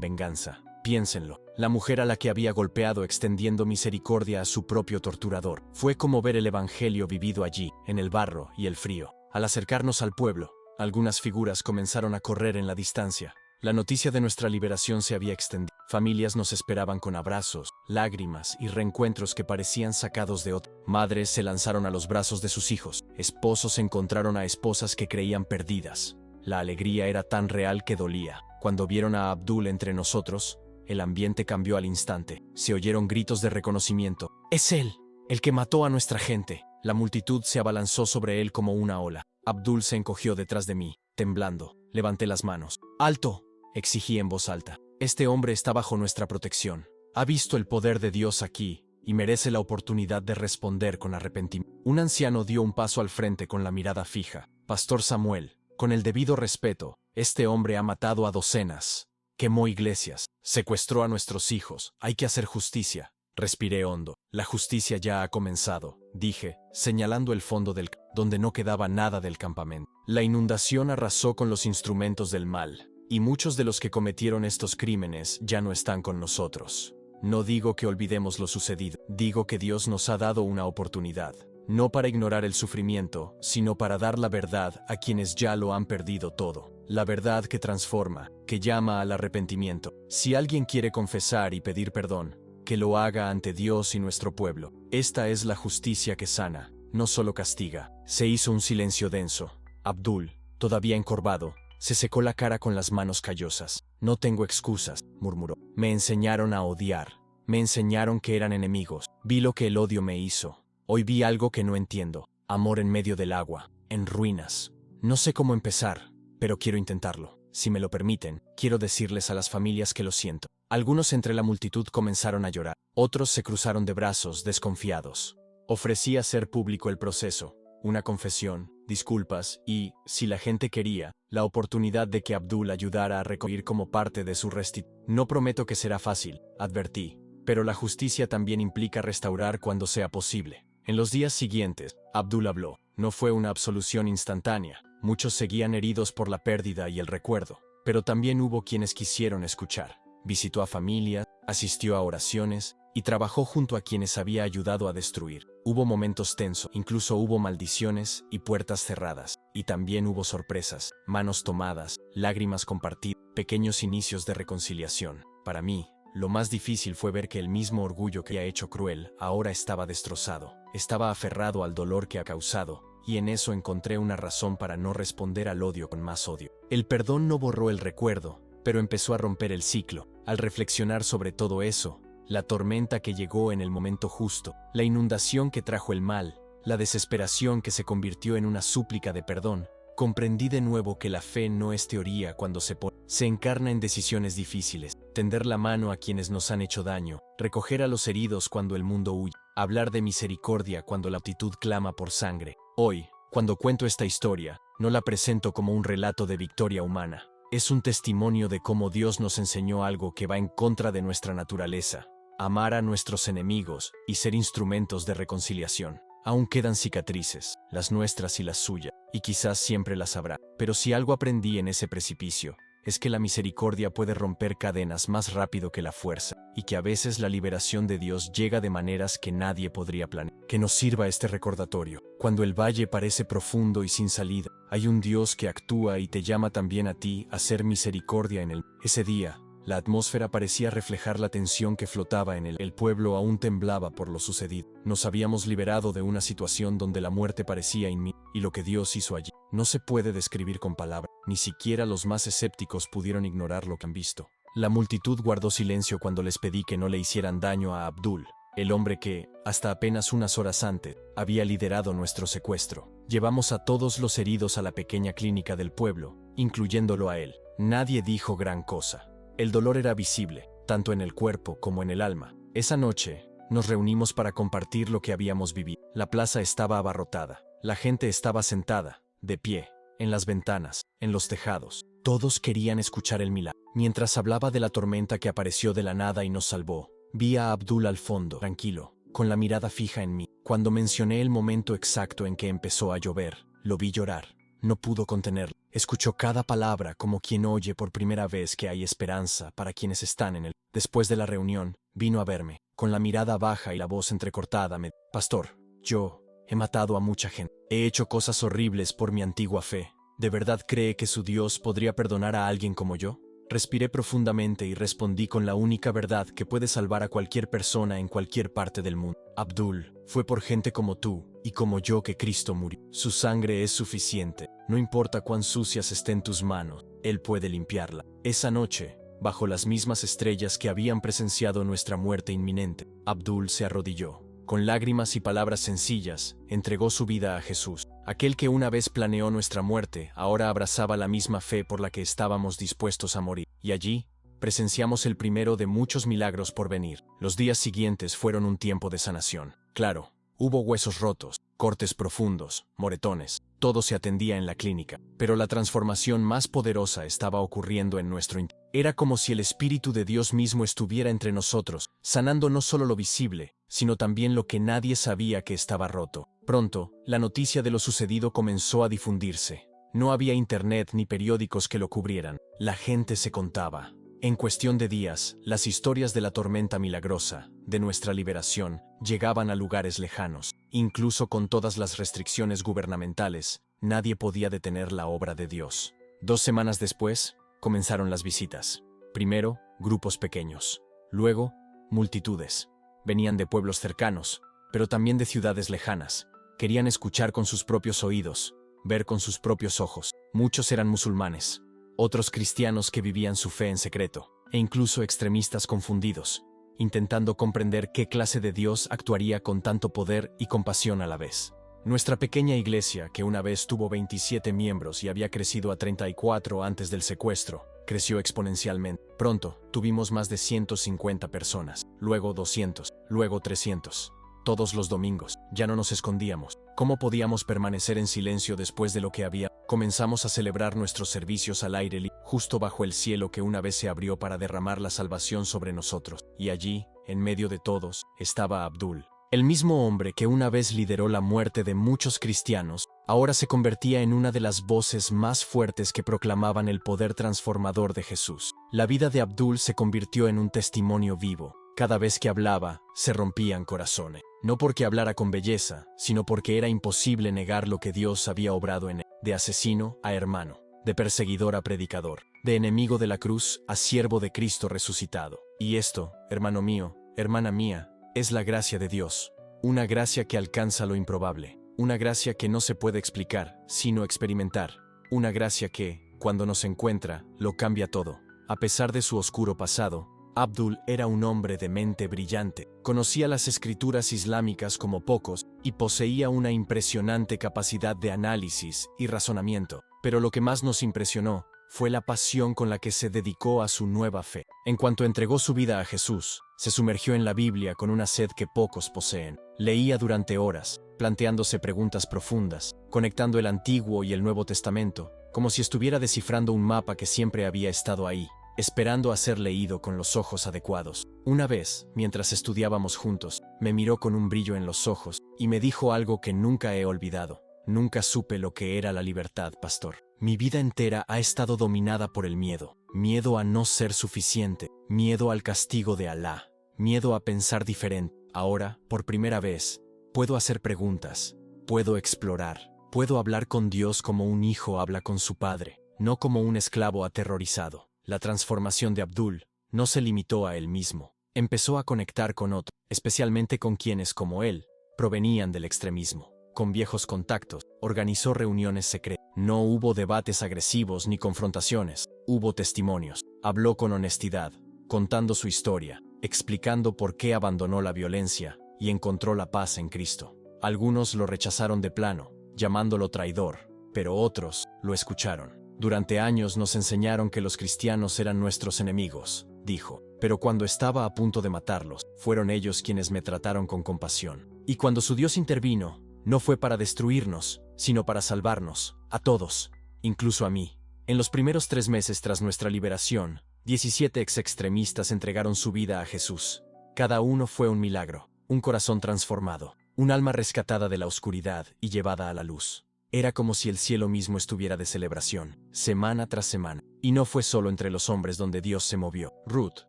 venganza. Piénsenlo. La mujer a la que había golpeado extendiendo misericordia a su propio torturador. Fue como ver el evangelio vivido allí, en el barro y el frío. Al acercarnos al pueblo, algunas figuras comenzaron a correr en la distancia. La noticia de nuestra liberación se había extendido. Familias nos esperaban con abrazos, lágrimas y reencuentros que parecían sacados de otro. Madres se lanzaron a los brazos de sus hijos. Esposos encontraron a esposas que creían perdidas. La alegría era tan real que dolía. Cuando vieron a Abdul entre nosotros, el ambiente cambió al instante. Se oyeron gritos de reconocimiento. ¡Es él! ¡El que mató a nuestra gente! La multitud se abalanzó sobre él como una ola. Abdul se encogió detrás de mí, temblando. Levanté las manos. ¡Alto!, exigí en voz alta. Este hombre está bajo nuestra protección. Ha visto el poder de Dios aquí y merece la oportunidad de responder con arrepentimiento. Un anciano dio un paso al frente con la mirada fija. Pastor Samuel, con el debido respeto, este hombre ha matado a docenas, quemó iglesias, secuestró a nuestros hijos. Hay que hacer justicia. Respiré hondo. La justicia ya ha comenzado, dije, señalando el fondo donde no quedaba nada del campamento. La inundación arrasó con los instrumentos del mal, y muchos de los que cometieron estos crímenes ya no están con nosotros. No digo que olvidemos lo sucedido, digo que Dios nos ha dado una oportunidad, no para ignorar el sufrimiento, sino para dar la verdad a quienes ya lo han perdido todo. La verdad que transforma, que llama al arrepentimiento. Si alguien quiere confesar y pedir perdón, que lo haga ante Dios y nuestro pueblo. Esta es la justicia que sana, no solo castiga. Se hizo un silencio denso. Abdul, todavía encorvado, se secó la cara con las manos callosas. No tengo excusas, murmuró. Me enseñaron a odiar. Me enseñaron que eran enemigos. Vi lo que el odio me hizo. Hoy vi algo que no entiendo. Amor en medio del agua, en ruinas. No sé cómo empezar, pero quiero intentarlo. Si me lo permiten, quiero decirles a las familias que lo siento. Algunos entre la multitud comenzaron a llorar. Otros se cruzaron de brazos, desconfiados. Ofrecí hacer público el proceso, una confesión, disculpas y, si la gente quería, la oportunidad de que Abdul ayudara a recoger como parte de su restitución. No prometo que será fácil, advertí, pero la justicia también implica restaurar cuando sea posible. En los días siguientes, Abdul habló. No fue una absolución instantánea. Muchos seguían heridos por la pérdida y el recuerdo, pero también hubo quienes quisieron escuchar. Visitó a familias, asistió a oraciones y trabajó junto a quienes había ayudado a destruir. Hubo momentos tensos, incluso hubo maldiciones y puertas cerradas. Y también hubo sorpresas, manos tomadas, lágrimas compartidas, pequeños inicios de reconciliación. Para mí, lo más difícil fue ver que el mismo orgullo que había hecho cruel ahora estaba destrozado. Estaba aferrado al dolor que ha causado, y en eso encontré una razón para no responder al odio con más odio. El perdón no borró el recuerdo, pero empezó a romper el ciclo. Al reflexionar sobre todo eso, la tormenta que llegó en el momento justo, la inundación que trajo el mal, la desesperación que se convirtió en una súplica de perdón, comprendí de nuevo que la fe no es teoría cuando se encarna en decisiones difíciles, tender la mano a quienes nos han hecho daño, recoger a los heridos cuando el mundo huye, hablar de misericordia cuando la multitud clama por sangre. Hoy, cuando cuento esta historia, no la presento como un relato de victoria humana. Es un testimonio de cómo Dios nos enseñó algo que va en contra de nuestra naturaleza: amar a nuestros enemigos y ser instrumentos de reconciliación. Aún quedan cicatrices, las nuestras y las suyas, y quizás siempre las habrá. Pero si algo aprendí en ese precipicio, es que la misericordia puede romper cadenas más rápido que la fuerza, y que a veces la liberación de Dios llega de maneras que nadie podría planear. Que nos sirva este recordatorio. Cuando el valle parece profundo y sin salida, hay un Dios que actúa y te llama también a ti a hacer misericordia en él. Ese día, la atmósfera parecía reflejar la tensión que flotaba en él. El pueblo aún temblaba por lo sucedido. Nos habíamos liberado de una situación donde la muerte parecía inminente, y lo que Dios hizo allí no se puede describir con palabras. Ni siquiera los más escépticos pudieron ignorar lo que han visto. La multitud guardó silencio cuando les pedí que no le hicieran daño a Abdul, el hombre que, hasta apenas unas horas antes, había liderado nuestro secuestro. Llevamos a todos los heridos a la pequeña clínica del pueblo, incluyéndolo a él. Nadie dijo gran cosa. El dolor era visible, tanto en el cuerpo como en el alma. Esa noche, nos reunimos para compartir lo que habíamos vivido. La plaza estaba abarrotada. La gente estaba sentada, de pie, en las ventanas, en los tejados. Todos querían escuchar el milagro. Mientras hablaba de la tormenta que apareció de la nada y nos salvó, vi a Abdul al fondo, tranquilo, con la mirada fija en mí. Cuando mencioné el momento exacto en que empezó a llover, lo vi llorar. No pudo contenerlo. Escuchó cada palabra como quien oye por primera vez que hay esperanza para quienes están en él. Después de la reunión, vino a verme, con la mirada baja y la voz entrecortada. Pastor, yo he matado a mucha gente. He hecho cosas horribles por mi antigua fe. ¿De verdad cree que su Dios podría perdonar a alguien como yo? Respiré profundamente y respondí con la única verdad que puede salvar a cualquier persona en cualquier parte del mundo. Abdul, fue por gente como tú y como yo que Cristo murió. Su sangre es suficiente. No importa cuán sucias estén tus manos, Él puede limpiarla. Esa noche, bajo las mismas estrellas que habían presenciado nuestra muerte inminente, Abdul se arrodilló. Con lágrimas y palabras sencillas, entregó su vida a Jesús. Aquel que una vez planeó nuestra muerte, ahora abrazaba la misma fe por la que estábamos dispuestos a morir. Y allí, presenciamos el primero de muchos milagros por venir. Los días siguientes fueron un tiempo de sanación. Claro, hubo huesos rotos, cortes profundos, moretones. Todo se atendía en la clínica. Pero la transformación más poderosa estaba ocurriendo en nuestro interior. Era como si el Espíritu de Dios mismo estuviera entre nosotros, sanando no solo lo visible, sino también lo que nadie sabía que estaba roto. Pronto, la noticia de lo sucedido comenzó a difundirse. No había internet ni periódicos que lo cubrieran. La gente se contaba. En cuestión de días, las historias de la tormenta milagrosa, de nuestra liberación, llegaban a lugares lejanos. Incluso con todas las restricciones gubernamentales, nadie podía detener la obra de Dios. 2 semanas después, comenzaron las visitas. Primero, grupos pequeños. Luego, multitudes. Venían de pueblos cercanos, pero también de ciudades lejanas. Querían escuchar con sus propios oídos, ver con sus propios ojos. Muchos eran musulmanes, otros cristianos que vivían su fe en secreto, e incluso extremistas confundidos, intentando comprender qué clase de Dios actuaría con tanto poder y compasión a la vez. Nuestra pequeña iglesia, que una vez tuvo 27 miembros y había crecido a 34 antes del secuestro, creció exponencialmente. Pronto, tuvimos más de 150 personas, luego 200, luego 300. Todos los domingos, ya no nos escondíamos. ¿Cómo podíamos permanecer en silencio después de lo que había? Comenzamos a celebrar nuestros servicios al aire libre, justo bajo el cielo que una vez se abrió para derramar la salvación sobre nosotros. Y allí, en medio de todos, estaba Abdul. El mismo hombre que una vez lideró la muerte de muchos cristianos, ahora se convertía en una de las voces más fuertes que proclamaban el poder transformador de Jesús. La vida de Abdul se convirtió en un testimonio vivo. Cada vez que hablaba, se rompían corazones. No porque hablara con belleza, sino porque era imposible negar lo que Dios había obrado en él. De asesino a hermano, de perseguidor a predicador, de enemigo de la cruz a siervo de Cristo resucitado. Y esto, hermano mío, hermana mía, es la gracia de Dios. Una gracia que alcanza lo improbable. Una gracia que no se puede explicar, sino experimentar. Una gracia que, cuando nos encuentra, lo cambia todo. A pesar de su oscuro pasado, Abdul era un hombre de mente brillante, conocía las escrituras islámicas como pocos y poseía una impresionante capacidad de análisis y razonamiento. Pero lo que más nos impresionó fue la pasión con la que se dedicó a su nueva fe. En cuanto entregó su vida a Jesús, se sumergió en la Biblia con una sed que pocos poseen. Leía durante horas, planteándose preguntas profundas, conectando el Antiguo y el Nuevo Testamento, como si estuviera descifrando un mapa que siempre había estado ahí, esperando a ser leído con los ojos adecuados. Una vez, mientras estudiábamos juntos, me miró con un brillo en los ojos y me dijo algo que nunca he olvidado. Nunca supe lo que era la libertad, pastor. Mi vida entera ha estado dominada por el miedo. Miedo a no ser suficiente, miedo al castigo de Alá, miedo a pensar diferente. Ahora, por primera vez, puedo hacer preguntas, puedo explorar, puedo hablar con Dios como un hijo habla con su padre, no como un esclavo aterrorizado. La transformación de Abdul no se limitó a él mismo. Empezó a conectar con otros, especialmente con quienes, como él, provenían del extremismo. Con viejos contactos, organizó reuniones secretas. No hubo debates agresivos ni confrontaciones. Hubo testimonios. Habló con honestidad, contando su historia, explicando por qué abandonó la violencia y encontró la paz en Cristo. Algunos lo rechazaron de plano, llamándolo traidor, pero otros lo escucharon. Durante años nos enseñaron que los cristianos eran nuestros enemigos, dijo, pero cuando estaba a punto de matarlos, fueron ellos quienes me trataron con compasión. Y cuando su Dios intervino, no fue para destruirnos, sino para salvarnos, a todos, incluso a mí. En los primeros 3 meses tras nuestra liberación, 17 extremistas entregaron su vida a Jesús. Cada uno fue un milagro, un corazón transformado, un alma rescatada de la oscuridad y llevada a la luz. Era como si el cielo mismo estuviera de celebración, semana tras semana. Y no fue solo entre los hombres donde Dios se movió. Ruth,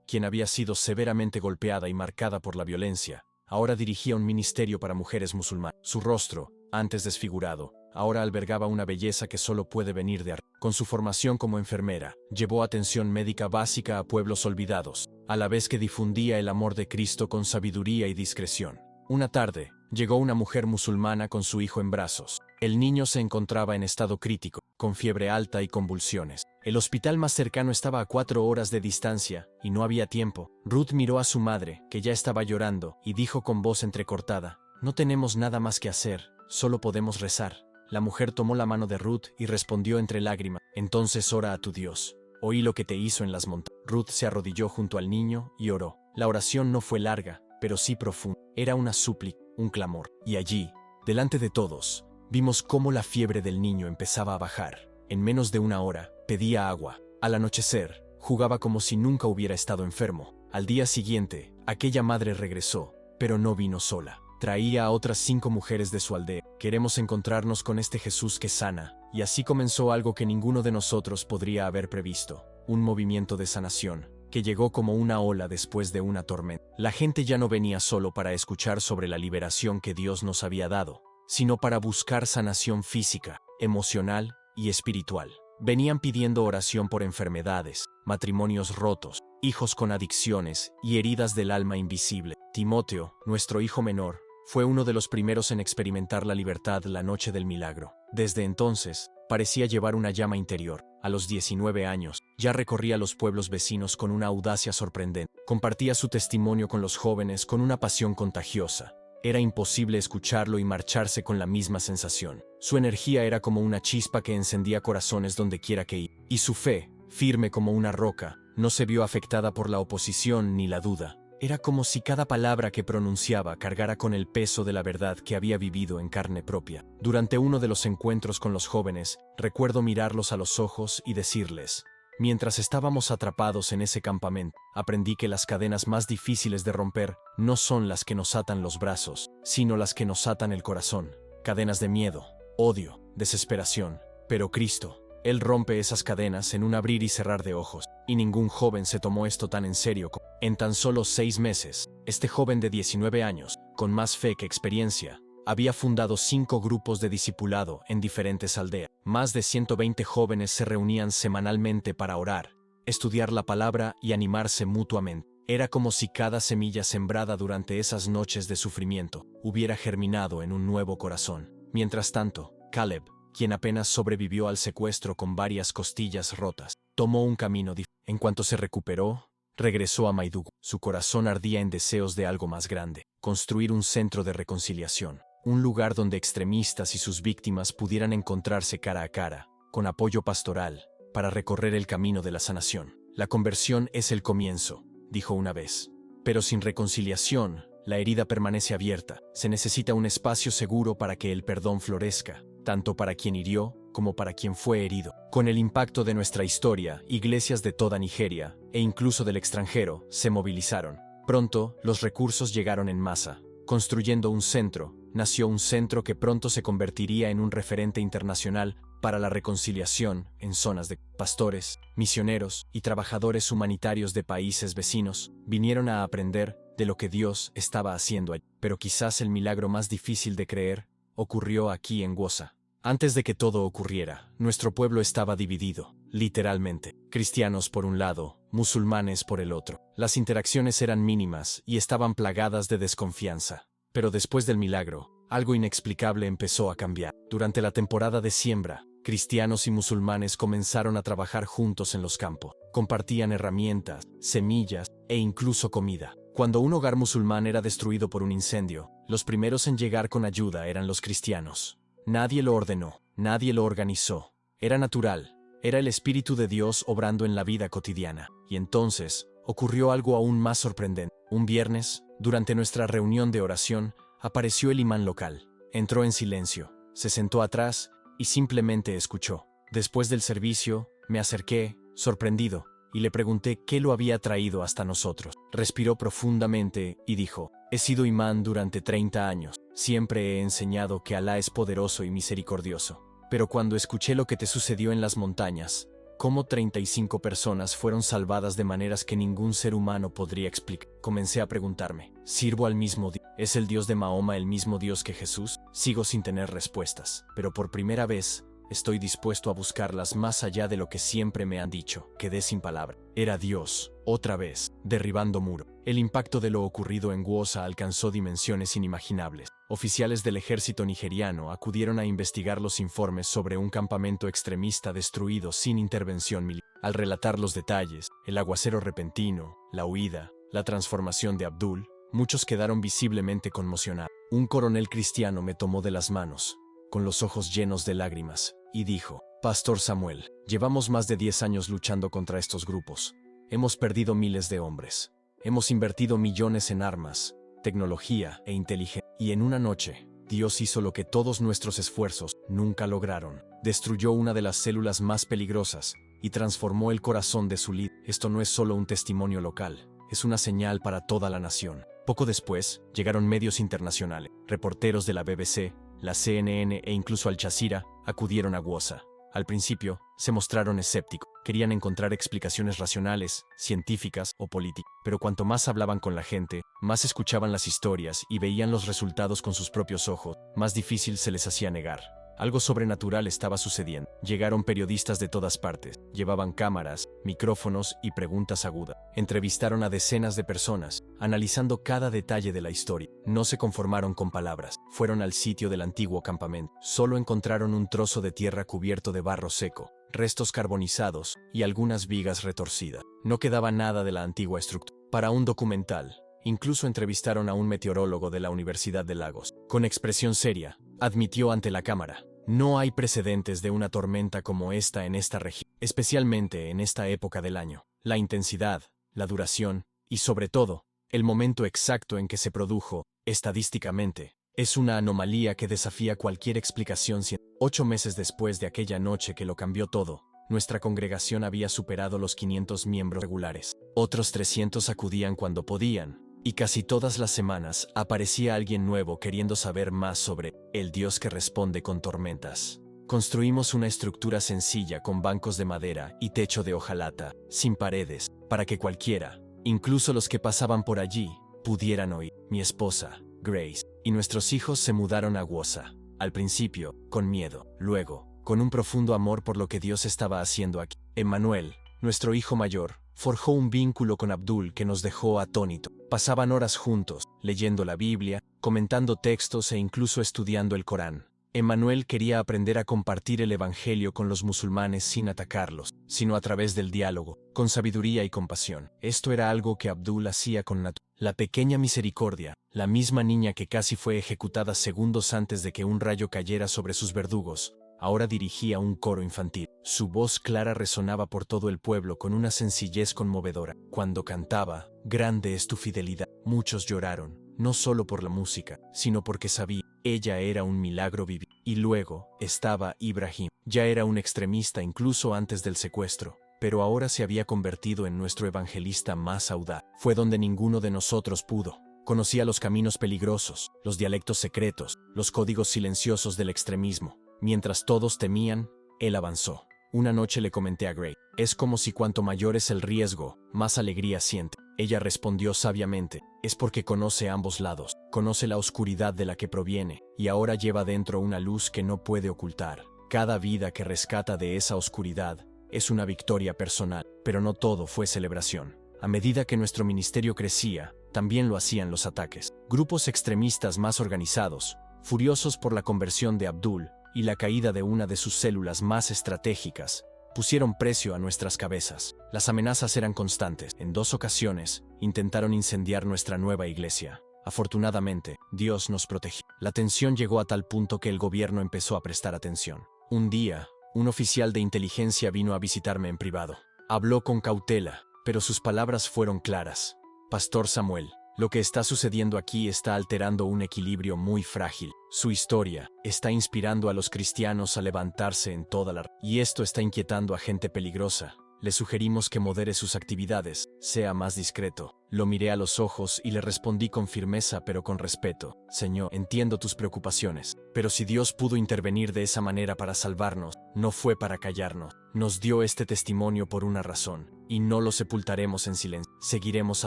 quien había sido severamente golpeada y marcada por la violencia, ahora dirigía un ministerio para mujeres musulmanas. Su rostro, antes desfigurado, ahora albergaba una belleza que solo puede venir de arriba. Con su formación como enfermera, llevó atención médica básica a pueblos olvidados, a la vez que difundía el amor de Cristo con sabiduría y discreción. Una tarde, llegó una mujer musulmana con su hijo en brazos. El niño se encontraba en estado crítico, con fiebre alta y convulsiones. El hospital más cercano estaba a 4 horas de distancia, y no había tiempo. Ruth miró a su madre, que ya estaba llorando, y dijo con voz entrecortada, «No tenemos nada más que hacer, solo podemos rezar». La mujer tomó la mano de Ruth y respondió entre lágrimas, «Entonces ora a tu Dios». Oí lo que te hizo en las montañas. Ruth se arrodilló junto al niño y oró. La oración no fue larga, pero sí profunda. Era una súplica, un clamor. Y allí, delante de todos, vimos cómo la fiebre del niño empezaba a bajar. En menos de una hora, pedía agua. Al anochecer, jugaba como si nunca hubiera estado enfermo. Al día siguiente, aquella madre regresó, pero no vino sola. Traía a otras 5 mujeres de su aldea. Queremos encontrarnos con este Jesús que sana. Y así comenzó algo que ninguno de nosotros podría haber previsto. Un movimiento de sanación, que llegó como una ola después de una tormenta. La gente ya no venía solo para escuchar sobre la liberación que Dios nos había dado, sino para buscar sanación física, emocional y espiritual. Venían pidiendo oración por enfermedades, matrimonios rotos, hijos con adicciones y heridas del alma invisible. Timoteo, nuestro hijo menor, fue uno de los primeros en experimentar la libertad la noche del milagro. Desde entonces, parecía llevar una llama interior. A los 19 años, ya recorría los pueblos vecinos con una audacia sorprendente. Compartía su testimonio con los jóvenes con una pasión contagiosa. Era imposible escucharlo y marcharse con la misma sensación. Su energía era como una chispa que encendía corazones donde quiera que iba. Y su fe, firme como una roca, no se vio afectada por la oposición ni la duda. Era como si cada palabra que pronunciaba cargara con el peso de la verdad que había vivido en carne propia. Durante uno de los encuentros con los jóvenes, recuerdo mirarlos a los ojos y decirles: mientras estábamos atrapados en ese campamento, aprendí que las cadenas más difíciles de romper no son las que nos atan los brazos, sino las que nos atan el corazón. Cadenas de miedo, odio, desesperación. Pero Cristo, Él rompe esas cadenas en un abrir y cerrar de ojos. Y ningún joven se tomó esto tan en serio. En tan solo 6 meses, este joven de 19 años, con más fe que experiencia, había fundado 5 grupos de discipulado en diferentes aldeas. Más de 120 jóvenes se reunían semanalmente para orar, estudiar la palabra y animarse mutuamente. Era como si cada semilla sembrada durante esas noches de sufrimiento hubiera germinado en un nuevo corazón. Mientras tanto, Caleb, quien apenas sobrevivió al secuestro con varias costillas rotas, tomó un camino diferente. En cuanto se recuperó, regresó a Maiduguri. Su corazón ardía en deseos de algo más grande: construir un centro de reconciliación, un lugar donde extremistas y sus víctimas pudieran encontrarse cara a cara, con apoyo pastoral, para recorrer el camino de la sanación. La conversión es el comienzo, dijo una vez. Pero sin reconciliación, la herida permanece abierta. Se necesita un espacio seguro para que el perdón florezca, tanto para quien hirió como para quien fue herido. Con el impacto de nuestra historia, iglesias de toda Nigeria, e incluso del extranjero, se movilizaron. Pronto, los recursos llegaron en masa. Construyendo un centro, nació un centro que pronto se convertiría en un referente internacional para la reconciliación en zonas de pastores, misioneros y trabajadores humanitarios de países vecinos. Vinieron a aprender de lo que Dios estaba haciendo allí. Pero quizás el milagro más difícil de creer ocurrió aquí en Wosa. Antes de que todo ocurriera, nuestro pueblo estaba dividido, literalmente. Cristianos por un lado, musulmanes por el otro. Las interacciones eran mínimas y estaban plagadas de desconfianza. Pero después del milagro, algo inexplicable empezó a cambiar. Durante la temporada de siembra, cristianos y musulmanes comenzaron a trabajar juntos en los campos. Compartían herramientas, semillas e incluso comida. Cuando un hogar musulmán era destruido por un incendio, los primeros en llegar con ayuda eran los cristianos. Nadie lo ordenó, nadie lo organizó. Era natural, era el Espíritu de Dios obrando en la vida cotidiana. Y entonces, ocurrió algo aún más sorprendente. Un viernes, durante nuestra reunión de oración, apareció el imán local. Entró en silencio, se sentó atrás y simplemente escuchó. Después del servicio, me acerqué, sorprendido, y le pregunté qué lo había traído hasta nosotros. Respiró profundamente y dijo: he sido imán durante 30 años. Siempre he enseñado que Alá es poderoso y misericordioso. Pero cuando escuché lo que te sucedió en las montañas, cómo 35 personas fueron salvadas de maneras que ningún ser humano podría explicar, comencé a preguntarme: ¿sirvo al mismo Dios? ¿Es el Dios de Mahoma el mismo Dios que Jesús? Sigo sin tener respuestas, pero por primera vez estoy dispuesto a buscarlas más allá de lo que siempre me han dicho. Quedé sin palabra. Era Dios, otra vez, derribando muro. El impacto de lo ocurrido en Wosa alcanzó dimensiones inimaginables. Oficiales del ejército nigeriano acudieron a investigar los informes sobre un campamento extremista destruido sin intervención militar. Al relatar los detalles, el aguacero repentino, la huida, la transformación de Abdul, muchos quedaron visiblemente conmocionados. Un coronel cristiano me tomó de las manos, con los ojos llenos de lágrimas, y dijo: Pastor Samuel, llevamos más de 10 años luchando contra estos grupos. Hemos perdido miles de hombres. Hemos invertido millones en armas, tecnología e inteligencia. Y en una noche, Dios hizo lo que todos nuestros esfuerzos nunca lograron. Destruyó una de las células más peligrosas y transformó el corazón de su líder. Esto no es solo un testimonio local, es una señal para toda la nación. Poco después, llegaron medios internacionales. Reporteros de la BBC, la CNN e incluso Al Jazeera acudieron a Gwoza. Al principio, se mostraron escépticos. Querían encontrar explicaciones racionales, científicas o políticas. Pero cuanto más hablaban con la gente, más escuchaban las historias y veían los resultados con sus propios ojos, más difícil se les hacía negar. Algo sobrenatural estaba sucediendo. Llegaron periodistas de todas partes. Llevaban cámaras, micrófonos y preguntas agudas. Entrevistaron a decenas de personas, analizando cada detalle de la historia. No se conformaron con palabras. Fueron al sitio del antiguo campamento. Solo encontraron un trozo de tierra cubierto de barro seco, restos carbonizados y algunas vigas retorcidas. No quedaba nada de la antigua estructura. Para un documental, incluso entrevistaron a un meteorólogo de la Universidad de Lagos. Con expresión seria, admitió ante la cámara: no hay precedentes de una tormenta como esta en esta región, especialmente en esta época del año. La intensidad, la duración y, sobre todo, el momento exacto en que se produjo, estadísticamente, es una anomalía que desafía cualquier explicación científica. 8 meses después de aquella noche que lo cambió todo, nuestra congregación había superado los 500 miembros regulares. Otros 300 acudían cuando podían, y casi todas las semanas aparecía alguien nuevo queriendo saber más sobre el Dios que responde con tormentas. Construimos una estructura sencilla con bancos de madera y techo de hojalata, sin paredes, para que cualquiera, incluso los que pasaban por allí, pudieran oír. Mi esposa, Grace, y nuestros hijos se mudaron a Gwoza. Al principio, con miedo, luego, con un profundo amor por lo que Dios estaba haciendo aquí. Emmanuel, nuestro hijo mayor, forjó un vínculo con Abdul que nos dejó atónitos. Pasaban horas juntos, leyendo la Biblia, comentando textos e incluso estudiando el Corán. Emmanuel quería aprender a compartir el Evangelio con los musulmanes sin atacarlos, sino a través del diálogo, con sabiduría y compasión. Esto era algo que Abdul hacía con naturalidad. La pequeña Misericordia, la misma niña que casi fue ejecutada segundos antes de que un rayo cayera sobre sus verdugos, ahora dirigía un coro infantil. Su voz clara resonaba por todo el pueblo con una sencillez conmovedora. Cuando cantaba, «Grande es tu fidelidad», muchos lloraron, no solo por la música, sino porque sabía, ella era un milagro vivido. Y luego estaba Ibrahim. Ya era un extremista incluso antes del secuestro, pero ahora se había convertido en nuestro evangelista más audaz. Fue donde ninguno de nosotros pudo. Conocía los caminos peligrosos, los dialectos secretos, los códigos silenciosos del extremismo. Mientras todos temían, él avanzó. Una noche le comenté a Grace: es como si cuanto mayor es el riesgo, más alegría siente. Ella respondió sabiamente: es porque conoce ambos lados, conoce la oscuridad de la que proviene, y ahora lleva dentro una luz que no puede ocultar. Cada vida que rescata de esa oscuridad es una victoria personal, pero no todo fue celebración. A medida que nuestro ministerio crecía, también lo hacían los ataques. Grupos extremistas más organizados, furiosos por la conversión de Abdul y la caída de una de sus células más estratégicas, pusieron precio a nuestras cabezas. Las amenazas eran constantes. En 2 ocasiones, intentaron incendiar nuestra nueva iglesia. Afortunadamente, Dios nos protegió. La tensión llegó a tal punto que el gobierno empezó a prestar atención. Un día, un oficial de inteligencia vino a visitarme en privado. Habló con cautela, pero sus palabras fueron claras. Pastor Samuel, lo que está sucediendo aquí está alterando un equilibrio muy frágil. Su historia está inspirando a los cristianos a levantarse en toda la... Y esto está inquietando a gente peligrosa. Le sugerimos que modere sus actividades, sea más discreto. Lo miré a los ojos y le respondí con firmeza pero con respeto: Señor, entiendo tus preocupaciones, pero si Dios pudo intervenir de esa manera para salvarnos, no fue para callarnos. Nos dio este testimonio por una razón, y no lo sepultaremos en silencio. Seguiremos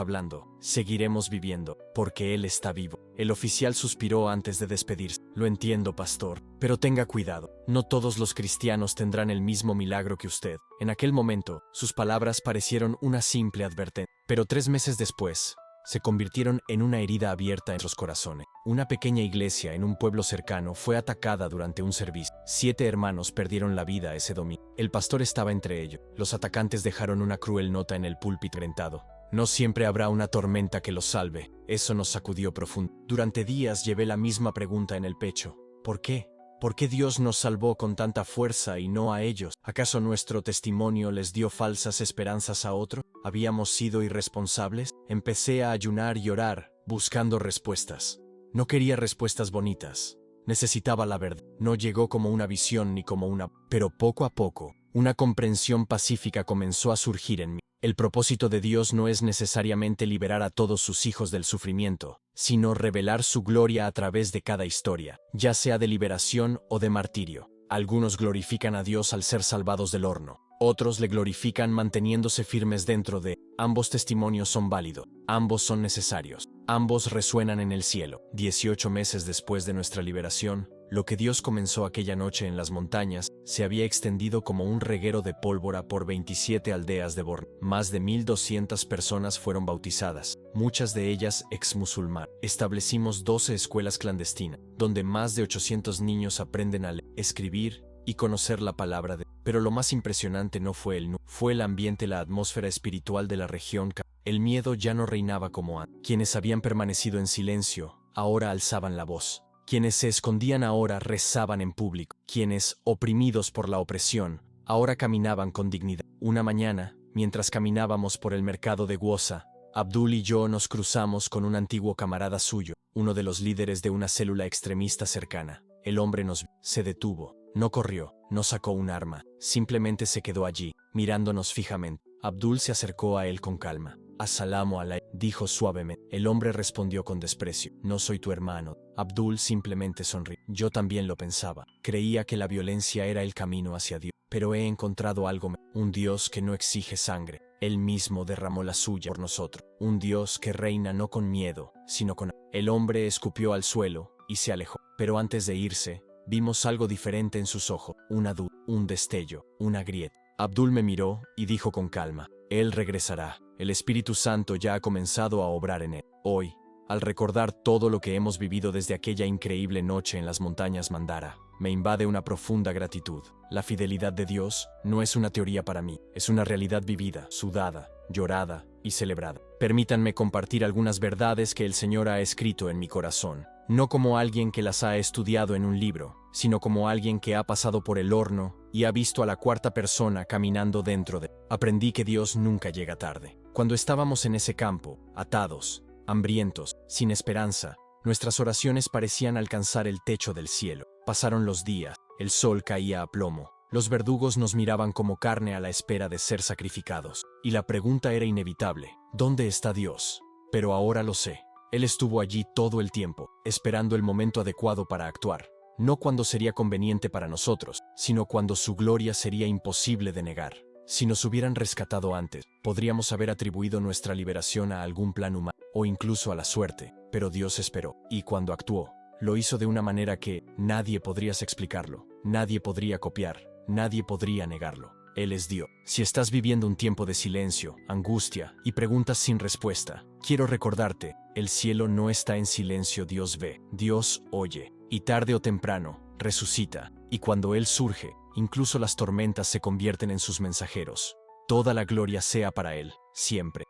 hablando, seguiremos viviendo, porque Él está vivo. El oficial suspiró antes de despedirse. Lo entiendo, pastor, pero tenga cuidado. No todos los cristianos tendrán el mismo milagro que usted. En aquel momento, sus palabras parecieron una simple advertencia, pero 3 meses después, se convirtieron en una herida abierta en nuestros corazones. Una pequeña iglesia en un pueblo cercano fue atacada durante un servicio. 7 hermanos perdieron la vida ese domingo. El pastor estaba entre ellos. Los atacantes dejaron una cruel nota en el púlpito rentado: no siempre habrá una tormenta que los salve. Eso nos sacudió profundo. Durante días llevé la misma pregunta en el pecho: ¿por qué? ¿Por qué Dios nos salvó con tanta fuerza y no a ellos? ¿Acaso nuestro testimonio les dio falsas esperanzas a otros? ¿Habíamos sido irresponsables? Empecé a ayunar y orar, buscando respuestas. No quería respuestas bonitas. Necesitaba la verdad. No llegó como una visión ni como una... Pero poco a poco, una comprensión pacífica comenzó a surgir en mí. El propósito de Dios no es necesariamente liberar a todos sus hijos del sufrimiento, sino revelar su gloria a través de cada historia, ya sea de liberación o de martirio. Algunos glorifican a Dios al ser salvados del horno. Otros le glorifican manteniéndose firmes dentro de... Ambos testimonios son válidos. Ambos son necesarios. Ambos resuenan en el cielo. 18 meses después de nuestra liberación, lo que Dios comenzó aquella noche en las montañas se había extendido como un reguero de pólvora por 27 aldeas de Borneo. Más de 1,200 personas fueron bautizadas, muchas de ellas ex-musulmanes. Establecimos 12 escuelas clandestinas, donde más de 800 niños aprenden a leer, escribir y conocer la palabra de Dios. Pero lo más impresionante no fue fue el ambiente, la atmósfera espiritual de la región. El miedo ya no reinaba como antes. Quienes habían permanecido en silencio, ahora alzaban la voz. Quienes se escondían ahora rezaban en público. Quienes, oprimidos por la opresión, ahora caminaban con dignidad. Una mañana, mientras caminábamos por el mercado de Gwoza, Abdul y yo nos cruzamos con un antiguo camarada suyo, uno de los líderes de una célula extremista cercana. El hombre se detuvo, no corrió, no sacó un arma, simplemente se quedó allí, mirándonos fijamente. Abdul se acercó a él con calma. «As-salamu alaykum», dijo suavemente. El hombre respondió con desprecio. «No soy tu hermano». Abdul simplemente sonrió. Yo también lo pensaba. Creía que la violencia era el camino hacia Dios. Pero he encontrado algo mejor. Un Dios que no exige sangre. Él mismo derramó la suya por nosotros. Un Dios que reina no con miedo, sino con... El hombre escupió al suelo y se alejó. Pero antes de irse, vimos algo diferente en sus ojos. Una duda, un destello, una grieta. Abdul me miró y dijo con calma: «Él regresará. El Espíritu Santo ya ha comenzado a obrar en él». Hoy, al recordar todo lo que hemos vivido desde aquella increíble noche en las montañas Mandara, me invade una profunda gratitud. La fidelidad de Dios no es una teoría para mí, es una realidad vivida, sudada, llorada y celebrada. Permítanme compartir algunas verdades que el Señor ha escrito en mi corazón, no como alguien que las ha estudiado en un libro, sino como alguien que ha pasado por el horno y ha visto a la cuarta persona caminando dentro de... Aprendí que Dios nunca llega tarde. Cuando estábamos en ese campo, atados, hambrientos, sin esperanza, nuestras oraciones parecían alcanzar el techo del cielo. Pasaron los días, el sol caía a plomo, los verdugos nos miraban como carne a la espera de ser sacrificados, y la pregunta era inevitable: ¿dónde está Dios? Pero ahora lo sé. Él estuvo allí todo el tiempo, esperando el momento adecuado para actuar. No cuando sería conveniente para nosotros, sino cuando su gloria sería imposible de negar. Si nos hubieran rescatado antes, podríamos haber atribuido nuestra liberación a algún plan humano, o incluso a la suerte, pero Dios esperó, y cuando actuó, lo hizo de una manera que nadie podría explicarlo, nadie podría copiar, nadie podría negarlo. Él es Dios. Si estás viviendo un tiempo de silencio, angustia y preguntas sin respuesta, quiero recordarte: el cielo no está en silencio. Dios ve, Dios oye, y tarde o temprano, resucita, y cuando Él surge, incluso las tormentas se convierten en sus mensajeros. Toda la gloria sea para Él, siempre.